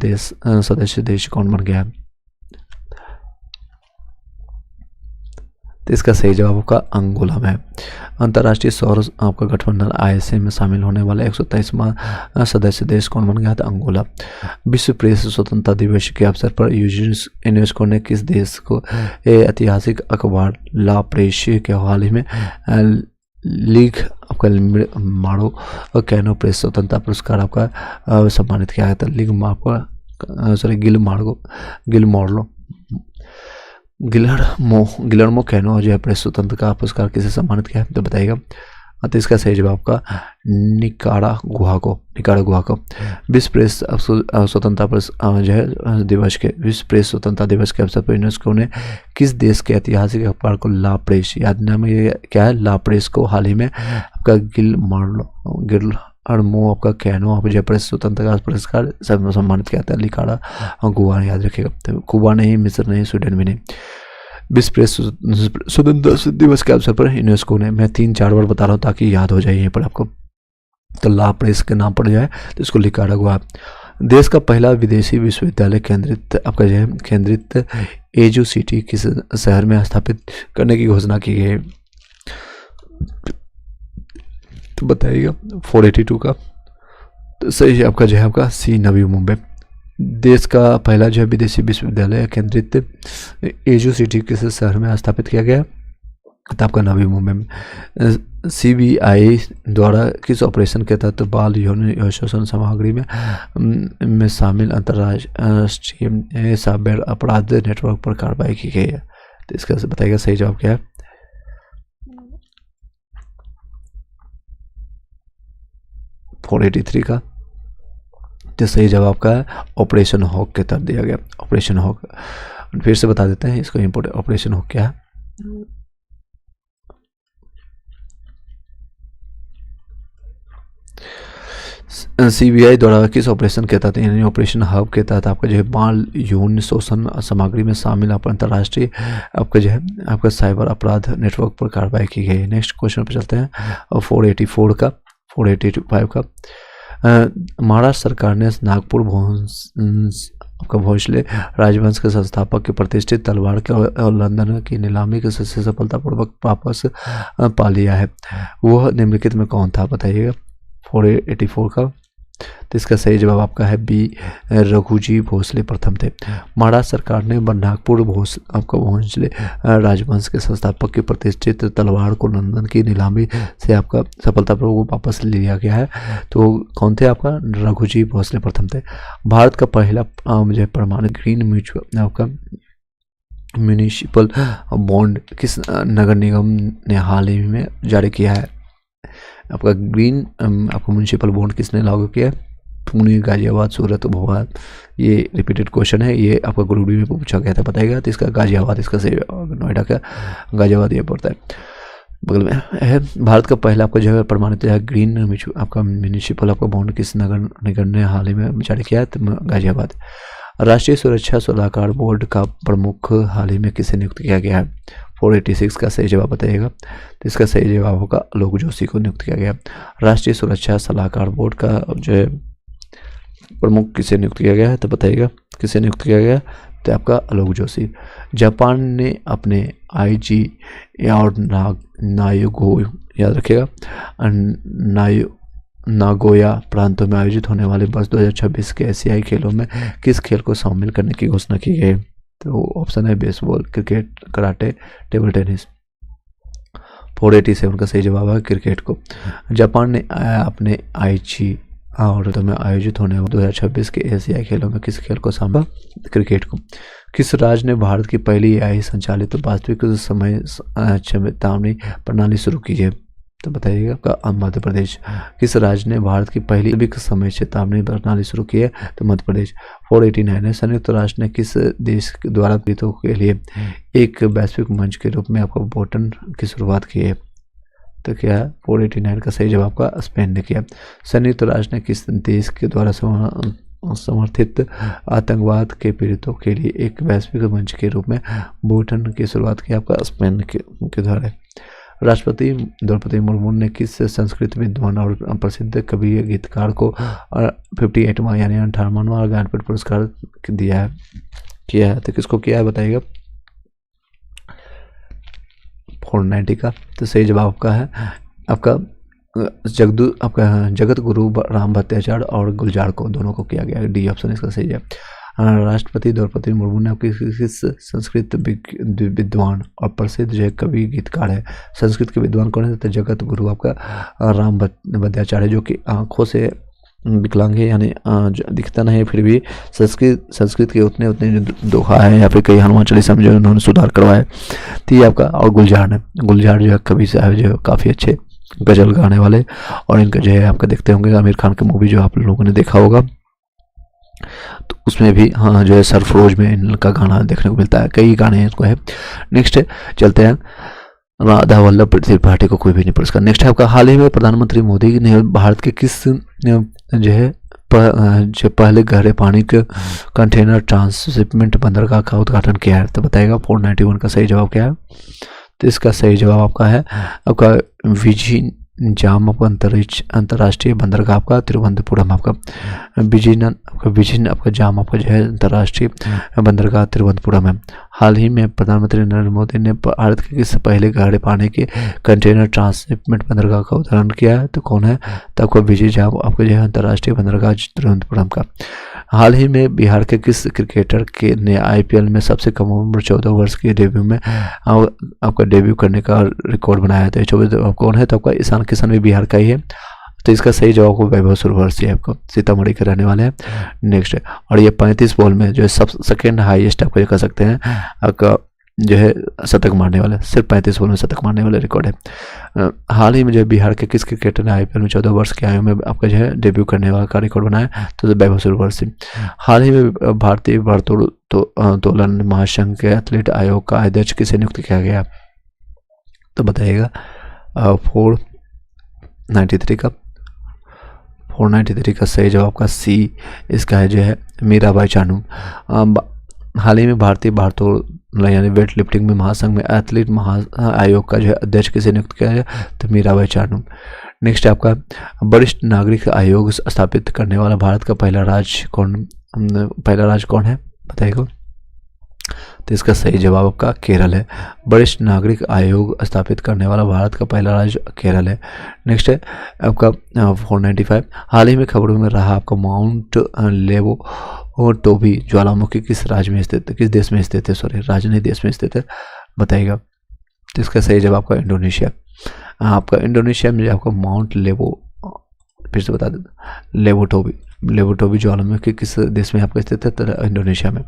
सदस्य देश कौन बन गया है? तो इसका सही जवाब आपका अंगोला है। अंतर्राष्ट्रीय सौर आपका गठबंधन ISA में शामिल होने वाला 123वां सदस्य देश कौन बन गया? था अंगोला। विश्व प्रेस स्वतंत्रता दिवस के अवसर पर यूनेस्को ने किस देश को ऐतिहासिक अखबार ला प्रेस के हाल ही में लीग आपका मारो कैनो प्रेस स्वतंत्रता पुरस्कार आपका सम्मानित किया गया था? गिलर्मो कैनो जो है प्रेस स्वतंत्रता का पुरस्कार किसे सम्मानित किया है? तो बताइएगा। तो इसका सही जवाब का निकारागुआ को। विश्व प्रेस स्वतंत्रता जो है दिवस के विश्व प्रेस स्वतंत्रता दिवस के अवसर पर यूनेस्को ने किस देश के ऐतिहासिक अखबार को ला प्रेस याद नाम ये क्या है? ला प्रेस को हाल ही में आपका गिलर्मो आपका कैनो आप जो प्रेस स्वतंत्रता पुरस्कार सम्मानित किया था? निकारागुआ याद रखिएगा। तो कुबा नहीं, मिस्र नहीं, स्वीडन भी नहीं। विश्व प्रेस स्वतंत्रता दिवस के अवसर पर यूनेस्को ने, मैं 3-4 बार बता रहा हूँ ताकि याद हो जाए यहीं पर आपको। तो ला प्रेस के नाम पड़ जाए तो इसको निकारागुआ। देश का पहला विदेशी विश्वविद्यालय केंद्रित एजू सिटी किस शहर में स्थापित करने की घोषणा की गई? तो बताइएगा। 482 का तो सही आपका जो है आपका सी नवी मुंबई। देश का पहला जो है विदेशी विश्वविद्यालय केंद्रित एजू सिटी किस शहर में स्थापित किया गया? तो आपका नवी मुंबई में। CBI द्वारा किस ऑपरेशन के तहत बाल यौन शोषण सामग्री में शामिल अंतर्राष्ट्रीय साइबर अपराध नेटवर्क पर कार्रवाई की गई है? तो इसका बताइएगा सही जवाब क्या है? 483 का। तो सही जवाब का है ऑपरेशन हॉक के तहत दिया गया, ऑपरेशन हॉक। फिर से बता देते हैं इसको इम्पोर्टेंट, ऑपरेशन हॉक क्या है? CBI द्वारा किस ऑपरेशन के तहत, यानी ऑपरेशन हब के तहत आपका जो है बाल यौन शोषण सामग्री में शामिल अंतर्राष्ट्रीय आपका जो है आपका साइबर अपराध नेटवर्क पर कार्रवाई की गई है? नेक्स्ट क्वेश्चन पर चलते हैं। 484 का, 485 का। महाराष्ट्र सरकार ने नागपुर आपका भोसले राजवंश के संस्थापक के प्रतिष्ठित तलवार के और लंदन की नीलामी के सफलतापूर्वक वापस पा लिया है। वह निम्नलिखित में कौन था? बताइएगा। 484 का। तो इसका सही जवाब आपका है बी, रघुजी भोसले प्रथम थे। महाराष्ट्र सरकार ने नागपुर भोसले राजवंश के संस्थापक के प्रतिष्ठित तलवार को लंदन की नीलामी से आपका सफलतापूर्वक वापस लिया गया है। तो कौन थे? आपका रघुजी भोसले प्रथम थे। भारत का पहला जो प्रमाणित ग्रीन म्यूचुअल आपका म्यूनिसिपल बॉन्ड किस नगर निगम ने हाल ही में जारी किया है? आपका ग्रीन आपका म्यूनिसिपल बॉन्ड किसने लागू किया? पुणे, गाजियाबाद, सूरत, भोपाल। ये रिपीटेड क्वेश्चन है, ये आपका ग्रुप डी में पूछा गया था, बताएगा। तो इसका गाजियाबाद, इसका सही, नोएडा का गाजियाबाद ये पड़ता है, बगल में है। भारत का पहला आपका जो है प्रमाणित है ग्रीन आपका म्यूनिसिपल आपका बॉन्ड किस नगर निगम ने हाल ही में जारी किया है? तो गाजियाबाद। राष्ट्रीय सुरक्षा सलाहकार बोर्ड का प्रमुख हाल ही में किसे नियुक्त किया गया है? 486 का सही जवाब बताइएगा। तो इसका सही जवाब होगा आलोक जोशी को नियुक्त किया गया। राष्ट्रीय सुरक्षा सलाहकार बोर्ड का जो है प्रमुख किसे नियुक्त किया गया है? तो बताइएगा किसे नियुक्त किया गया? तो आपका आलोक जोशी। जापान ने अपने IG और नागोया, याद रखिएगा, नागोया प्रांतों में आयोजित होने वाले वर्ष 2026 के एशियाई खेलों में किस खेल को शामिल करने की घोषणा की गई? तो ऑप्शन है baseball, cricket, karate, table tennis. 487 का सही जवाब है क्रिकेट को। जापान ने अपने IG और तो में आयोजित होने वाले 2026 के एशियाई खेलों में किस खेल को शामिल? क्रिकेट को। किस राज्य ने भारत की पहली AI संचालित वास्तविक समय चेतावनी प्रणाली शुरू की है? तो बताइएगा आपका मध्य प्रदेश। किस राज्य ने भारत की पहली वास्तविक समय चेतावनी प्रणाली शुरू की है? तो मध्य प्रदेश। 489 है। संयुक्त राष्ट्र ने किस देश द्वारा पीड़ितों के लिए एक वैश्विक मंच के रूप में आपका वोटन की शुरुआत की है? तो क्या है? 489 का सही जवाब का स्पेन ने किया। संयुक्त राष्ट्र ने किस देश के द्वारा समर्थित आतंकवाद के पीड़ितों के लिए एक वैश्विक मंच के रूप में वोटन की शुरुआत की? आपका स्पेन के द्वारा। राष्ट्रपति द्रौपदी मुर्मू ने किस संस्कृत विद्वान और प्रसिद्ध कवि गीतकार को 58वां यानी 58वां ज्ञानपीठ पुरस्कार दिया है, किया है? तो किसको किया है बताइएगा। 490 का। तो सही जवाब आपका है आपका जगत गुरु राम भट्टाचार्य और गुलजार को, दोनों को किया गया है। डी ऑप्शन इसका सही है। राष्ट्रपति द्रौपदी मुर्मू ने किस संस्कृत विद्वान और प्रसिद्ध जो है कवि गीतकार है, संस्कृत के विद्वान कौन है? तो जगत गुरु आपका राम भट्टाचार्य, जो कि आंखों से विकलांग है, यानी दिखता नहीं है, फिर भी संस्कृत के उतने दोहा है या फिर कई हनुमान चालीसा में जो उन्होंने सुधार करवाया। तो ये आपका, और गुलजार जो है कवि साहब जो काफ़ी अच्छे गजल गाने वाले, और इनका जो है आपका देखते होंगे आमिर खान की मूवी जो आप लोगों ने देखा होगा, तो उसमें भी हाँ जो है सरफरोज में इनका गाना देखने को मिलता है, कई गाने इनको है। नेक्स्ट चलते हैं, राधा वल्लभ त्रिपाठी को कोई भी नहीं पुरस्कार। नेक्स्ट है आपका, हाल ही में प्रधानमंत्री मोदी ने भारत के किस जो है पहले गहरे पानी के कंटेनर ट्रांसशिपमेंट बंदरगाह का उद्घाटन किया है? तो बताइएगा। 491 का सही जवाब क्या है? तो इसका सही जवाब आपका है आपका विजिंजाम अंतर्राष्ट्रीय बंदरगाह आपका तिरुवनंतपुरम, आपका विजिन आपका जाम आपका जो है अंतर्राष्ट्रीय बंदरगाह तिरुवनंतपुरम है। हाल ही में प्रधानमंत्री नरेंद्र मोदी ने भारत के किस पहले गहरे पानी के कंटेनर ट्रांसशिपमेंट बंदरगाह का उद्घाटन किया है? तो कौन है? तो आपका विजिन जाम आपका जो है अंतर्राष्ट्रीय बंदरगाह तिरुवनंतपुरम का। हाल ही में बिहार के किस क्रिकेटर के ने आईपीएल में सबसे कम उम्र 14 वर्ष की डेब्यू में आपका डेब्यू करने का रिकॉर्ड बनाया है? तो 24 कौन है? तो आपका ईशान किशन भी बिहार का ही है। तो इसका सही जवाब को वैभव सूर्यवंशी आपको सीतामढ़ी के रहने वाले हैं। नेक्स्ट है, और ये 35 बॉल में जो है सब सेकेंड हाईएस्ट आपको ये कह सकते हैं आपका जो है शतक मारने वाले, सिर्फ 35 बॉल में शतक मारने वाले रिकॉर्ड है। हाल ही में जो बिहार के किस क्रिकेटर ने आईपीएल में 14 वर्ष की आयु में आपका जो है डेब्यू करने वाला का रिकॉर्ड बनाया? तो वैभव सूर्यवंशी। हाल ही में भारतीय भारोत्तोलन महासंघ के एथलीट आयोग का अध्यक्ष किसे नियुक्त किया गया? तो बताइएगा 493 का 493 का सही जवाब का सी इसका है जो है मीराबाई चानू। हाल ही में भारतीय भारोत्तोलन यानी वेट लिफ्टिंग में महासंघ में एथलीट आयोग का जो है अध्यक्ष किसे नियुक्त किया है? तो मीराबाई चानू। नेक्स्ट आपका वरिष्ठ नागरिक आयोग स्थापित करने वाला भारत का पहला राज्य कौन है? बताइएगा। तो इसका सही जवाब आपका केरल है। वरिष्ठ नागरिक आयोग स्थापित करने वाला भारत का पहला राज्य केरल है। नेक्स्ट है आपका 495। हाल ही में खबरों में रहा आपका माउंट लेवो और टोबी ज्वालामुखी किस राज्य में स्थित, किस देश में स्थित है? सॉरी, राज्य नहीं देश में स्थित है, बताइएगा। तो इसका सही जवाब आपका इंडोनेशिया। आपका इंडोनेशिया में आपका माउंट लेवो, फिर से बता देता, लेवोटोबी ज्वालामुखी किस देश में आपका स्थित है? तो इंडोनेशिया में।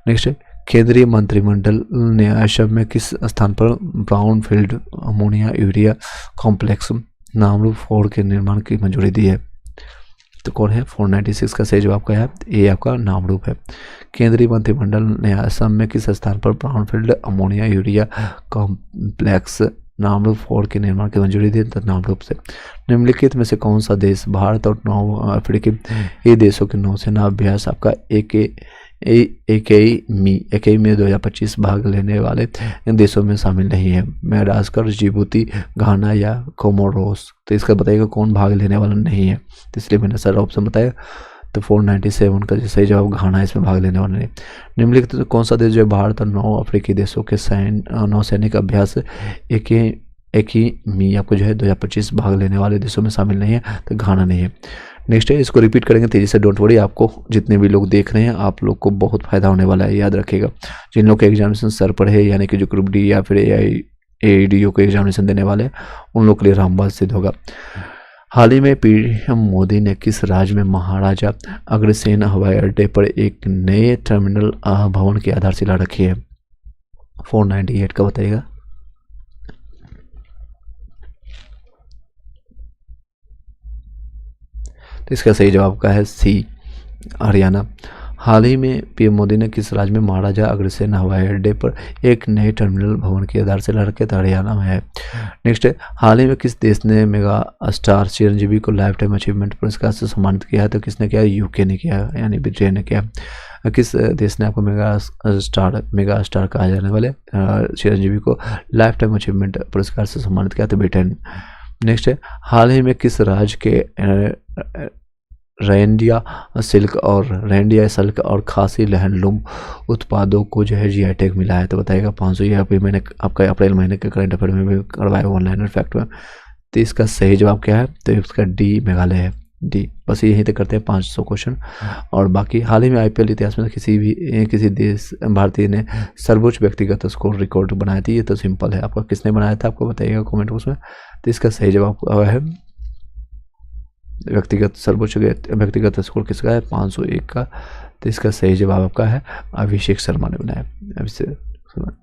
नेक्स्ट है केंद्रीय मंत्रिमंडल ने असम में किस स्थान पर brownfield ammonia urea complex Namrup 4 के निर्माण की मंजूरी दी है? तो कौन है? 496 का सही जवाब क्या है? ये आपका नामरूप है। केंद्रीय मंत्रिमंडल ने असम में किस स्थान पर brownfield ammonia urea complex Namrup 4 के निर्माण की मंजूरी दी? तो नामरूप से। निम्नलिखित में से कौन सा देश भारत और अफ्रीकी ये देशों के नौसेना अभ्यास आपका एकई में 2025 भाग लेने वाले इन देशों में शामिल नहीं है? मेडागास्कर, जिबूती, घाना या कोमोरोस? तो इसका बताइएगा कौन भाग लेने वाला नहीं है, तो इसलिए मैंने सर ऑप्शन बताया। तो 497 का सही जवाब घाना इसमें भाग लेने वाला नहीं। निम्नलिखित तो कौन सा देश जो है भारत और 9 अफ्रीकी देशों के नौसैनिक अभ्यास एक ही मी आपको जो है 2025 भाग लेने वाले देशों में शामिल नहीं है? तो घाना नहीं है। नेक्स्ट है, इसको रिपीट करेंगे तेजी से, डोंट वरी। आपको जितने भी लोग देख रहे हैं आप लोग को बहुत फायदा होने वाला है, याद रखिएगा। जिन लोग के एग्जामिनेशन सर पर है, यानी कि जो ग्रुप डी या फिर AIDO को एग्जामिनेशन देने वाले हैं, उन लोग के लिए रामबाण सिद्ध होगा। हाल ही में पीएम मोदी ने किस राज्य में महाराजा अग्रसेन हवाई अड्डे पर एक नए टर्मिनल भवन की आधारशिला रखी है? 498 का बताइएगा। तो इसका सही जवाब का है सी, हरियाणा। हाल ही में पीएम मोदी ने किस राज्य में महाराजा अग्रसेन हवाई अड्डे पर एक नए टर्मिनल भवन की आधारशिला रखी? तो हरियाणा में है। नेक्स्ट है, हाल ही में किस देश ने मेगा स्टार चिरंजीवी को लाइफ टाइम अचीवमेंट पुरस्कार से सम्मानित किया है? तो किसने किया? यूके ने किया, यानी ब्रिटेन ने किया। किस देश ने आपको मेगा स्टार कहा जाने वाले चिरंजीवी को लाइफ टाइम अचीवमेंट पुरस्कार से सम्मानित किया? तो ब्रिटेन। नेक्स्ट है, हाल ही में किस राज्य के रेंडिया सिल्क और खासी हैंडलूम उत्पादों को जो है GI टैग मिला है? तो बताइएगा 500। ये अभी मैंने आपका अप्रैल महीने के करंट अफेयर में भी करवाया ऑनलाइन फैक्ट में। तो इसका सही जवाब क्या है? तो इसका डी मेघालय है, डी। बस यहीं तक करते हैं 500 क्वेश्चन। और बाकी हाल ही में IPL इतिहास में किसी देश भारतीय ने सर्वोच्च व्यक्तिगत स्कोर रिकॉर्ड बनाया थी? ये तो सिंपल है, आपका किसने बनाया था आपको बताइएगा कमेंट बॉक्स में। तो इसका सही जवाब है सर्वोच्च व्यक्तिगत स्कोर किसका है? 501 का। तो इसका सही जवाब आपका है अभिषेक शर्मा ने बनाया।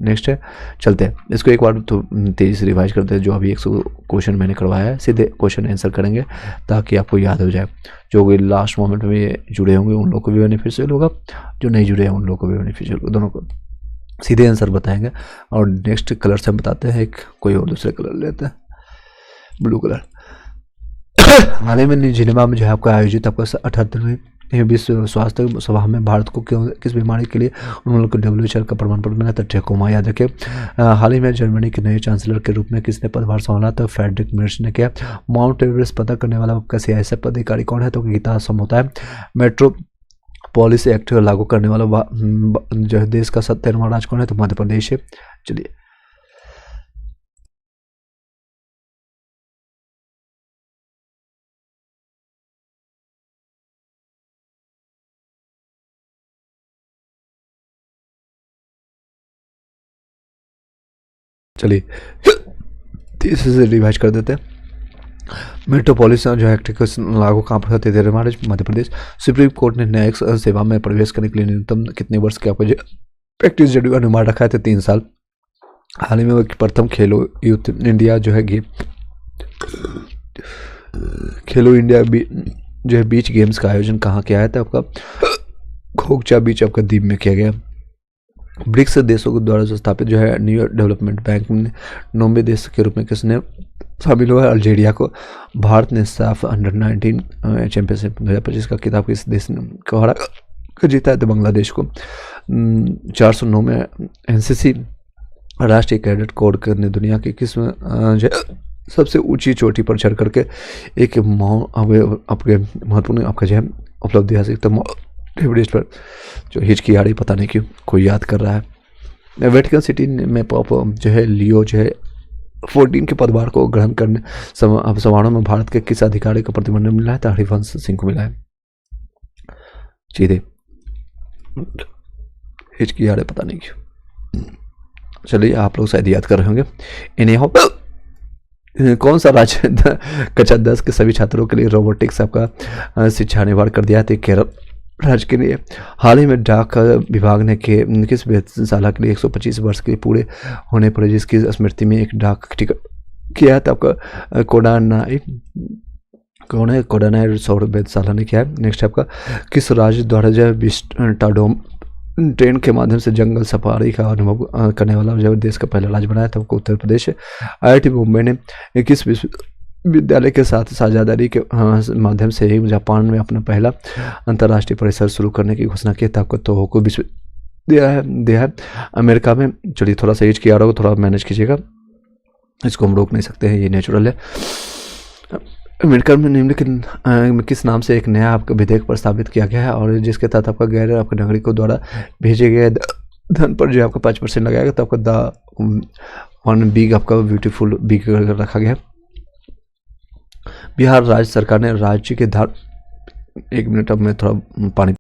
नेक्स्ट है, चलते हैं इसको एक बार तो तेजी से रिवाइज करते हैं। जो अभी 100 क्वेश्चन मैंने करवाया है, सीधे क्वेश्चन आंसर करेंगे ताकि आपको याद हो जाए। जो भी लास्ट मोमेंट में जुड़े होंगे उन लोग को भी बेनिफिशियल होगा, जो नहीं जुड़े हैं उन लोग को भी बेनिफिशियल होगा, दोनों को सीधे आंसर बताएंगे। और नेक्स्ट कलर से हम बताते हैं, एक कोई और दूसरे कलर लेते हैं, ब्लू कलर। हाल ही में जिनेवा में जो है आपका आयोजित आपका 78वें विश्व स्वास्थ्य सभा में भारत को किस बीमारी के लिए उन लोग को WHO का प्रमाण पत्र मिला था? ट्रैकोमा। याद रखे। हाल ही में जर्मनी के नए चांसलर के रूप में किसने पदभार संभाला? तो फ्रेडरिक मेर्स ने किया। माउंट एवरेस्ट पता करने वाला आपका CISF अधिकारी कौन है? तो गीता असम होता है। मेट्रो पॉलिस एक्ट लागू करने वाला जो देश का 70वां राज्य कौन है? तो मध्य प्रदेश है। चलिए। चलिए तीसरे से रिवाइज कर देते हैं। मेट्रोपॉलिटन जो एक्ट को लागू कहाँ पर होते थे? हमारे मध्य प्रदेश। सुप्रीम कोर्ट ने न्यायिक सेवा में प्रवेश करने के लिए न्यूनतम कितने वर्ष के आपको प्रैक्टिस जरूर अनुमान रखा है? 3 साल। हाल ही में प्रथम खेलो यूथ इंडिया जो है खेलो इंडिया जो है बीच गेम्स का आयोजन कहाँ किया है? आपका खोकचा बीच आपका द्वीप में किया गया। ब्रिक्स देशों के द्वारा जो स्थापित जो है न्यू डेवलपमेंट बैंक में 9वें देश के रूप में किसने शामिल हुआ है? अल्जीरिया को। भारत ने साफ अंडर-19 चैंपियनशिप 2025 का खिताब किस देश ने को जीता है? तो बांग्लादेश को। 409 में एनसीसी राष्ट्रीय कैडेट कोड ने दुनिया की किस जो सबसे ऊंची चोटी पर चढ़ करके एक आपके महत्वपूर्ण आपका जो है उपलब्धि हासिल तो एवरेस्ट पर जो हिचकियाड़ी पता नहीं क्यों कोई याद कर रहा है। वेटिकन सिटी में पॉप जो है लियो जो है 14 के पदभार को ग्रहण करने समारोह में भारत के किस अधिकारी को प्रतिनिधित्व मिला है? तो हरिवंश सिंह को मिला है। सीधे हिचकियाड़ी पता नहीं क्यों। चलिए आप लोग शायद याद कर रहे होंगे। इन्हें कौन सा राज्य कक्षा 10 के सभी छात्रों के लिए रोबोटिक्स आपका शिक्षा अनिवार्य कर दिया? तो केरल राज्य के लिए। हाल ही में डाक विभाग ने किस वेधशाला के लिए 125 वर्ष के पूरे होने पर जिसकी स्मृति में एक डाक टिकट किया है? तो आपका कोडानाई सौर वेधशाला ने किया है। नेक्स्ट आपका किस राज्य द्वारा जो है टाडोम ट्रेन के माध्यम से जंगल सफारी का अनुभव करने वाला जो देश का पहला राज्य बनाया था? आपको उत्तर प्रदेश है। IIT मुंबई ने किस विद्यालय के साथ साझेदारी के माध्यम से ही जापान में अपना पहला अंतर्राष्ट्रीय परिसर शुरू करने की घोषणा की? था आपको तोहोकू विश्व दिया है अमेरिका में। चलिए थोड़ा सा एज किया होगा, थोड़ा मैनेज कीजिएगा, इसको हम रोक नहीं सकते हैं, ये नेचुरल है। अमेरिका में निम्नलिखित किस नाम से एक नया आपका विधेयक प्रस्तावित किया गया है और जिसके तहत आपका गैर आपके नागरिकों द्वारा भेजे गए धन पर जो आपका 5% लगाएगा? तो आपका द वन बिग आपका ब्यूटीफुल बिग रखा गया। बिहार राज्य सरकार ने राज्य के धार 1 मिनट अब मैं थोड़ा पानी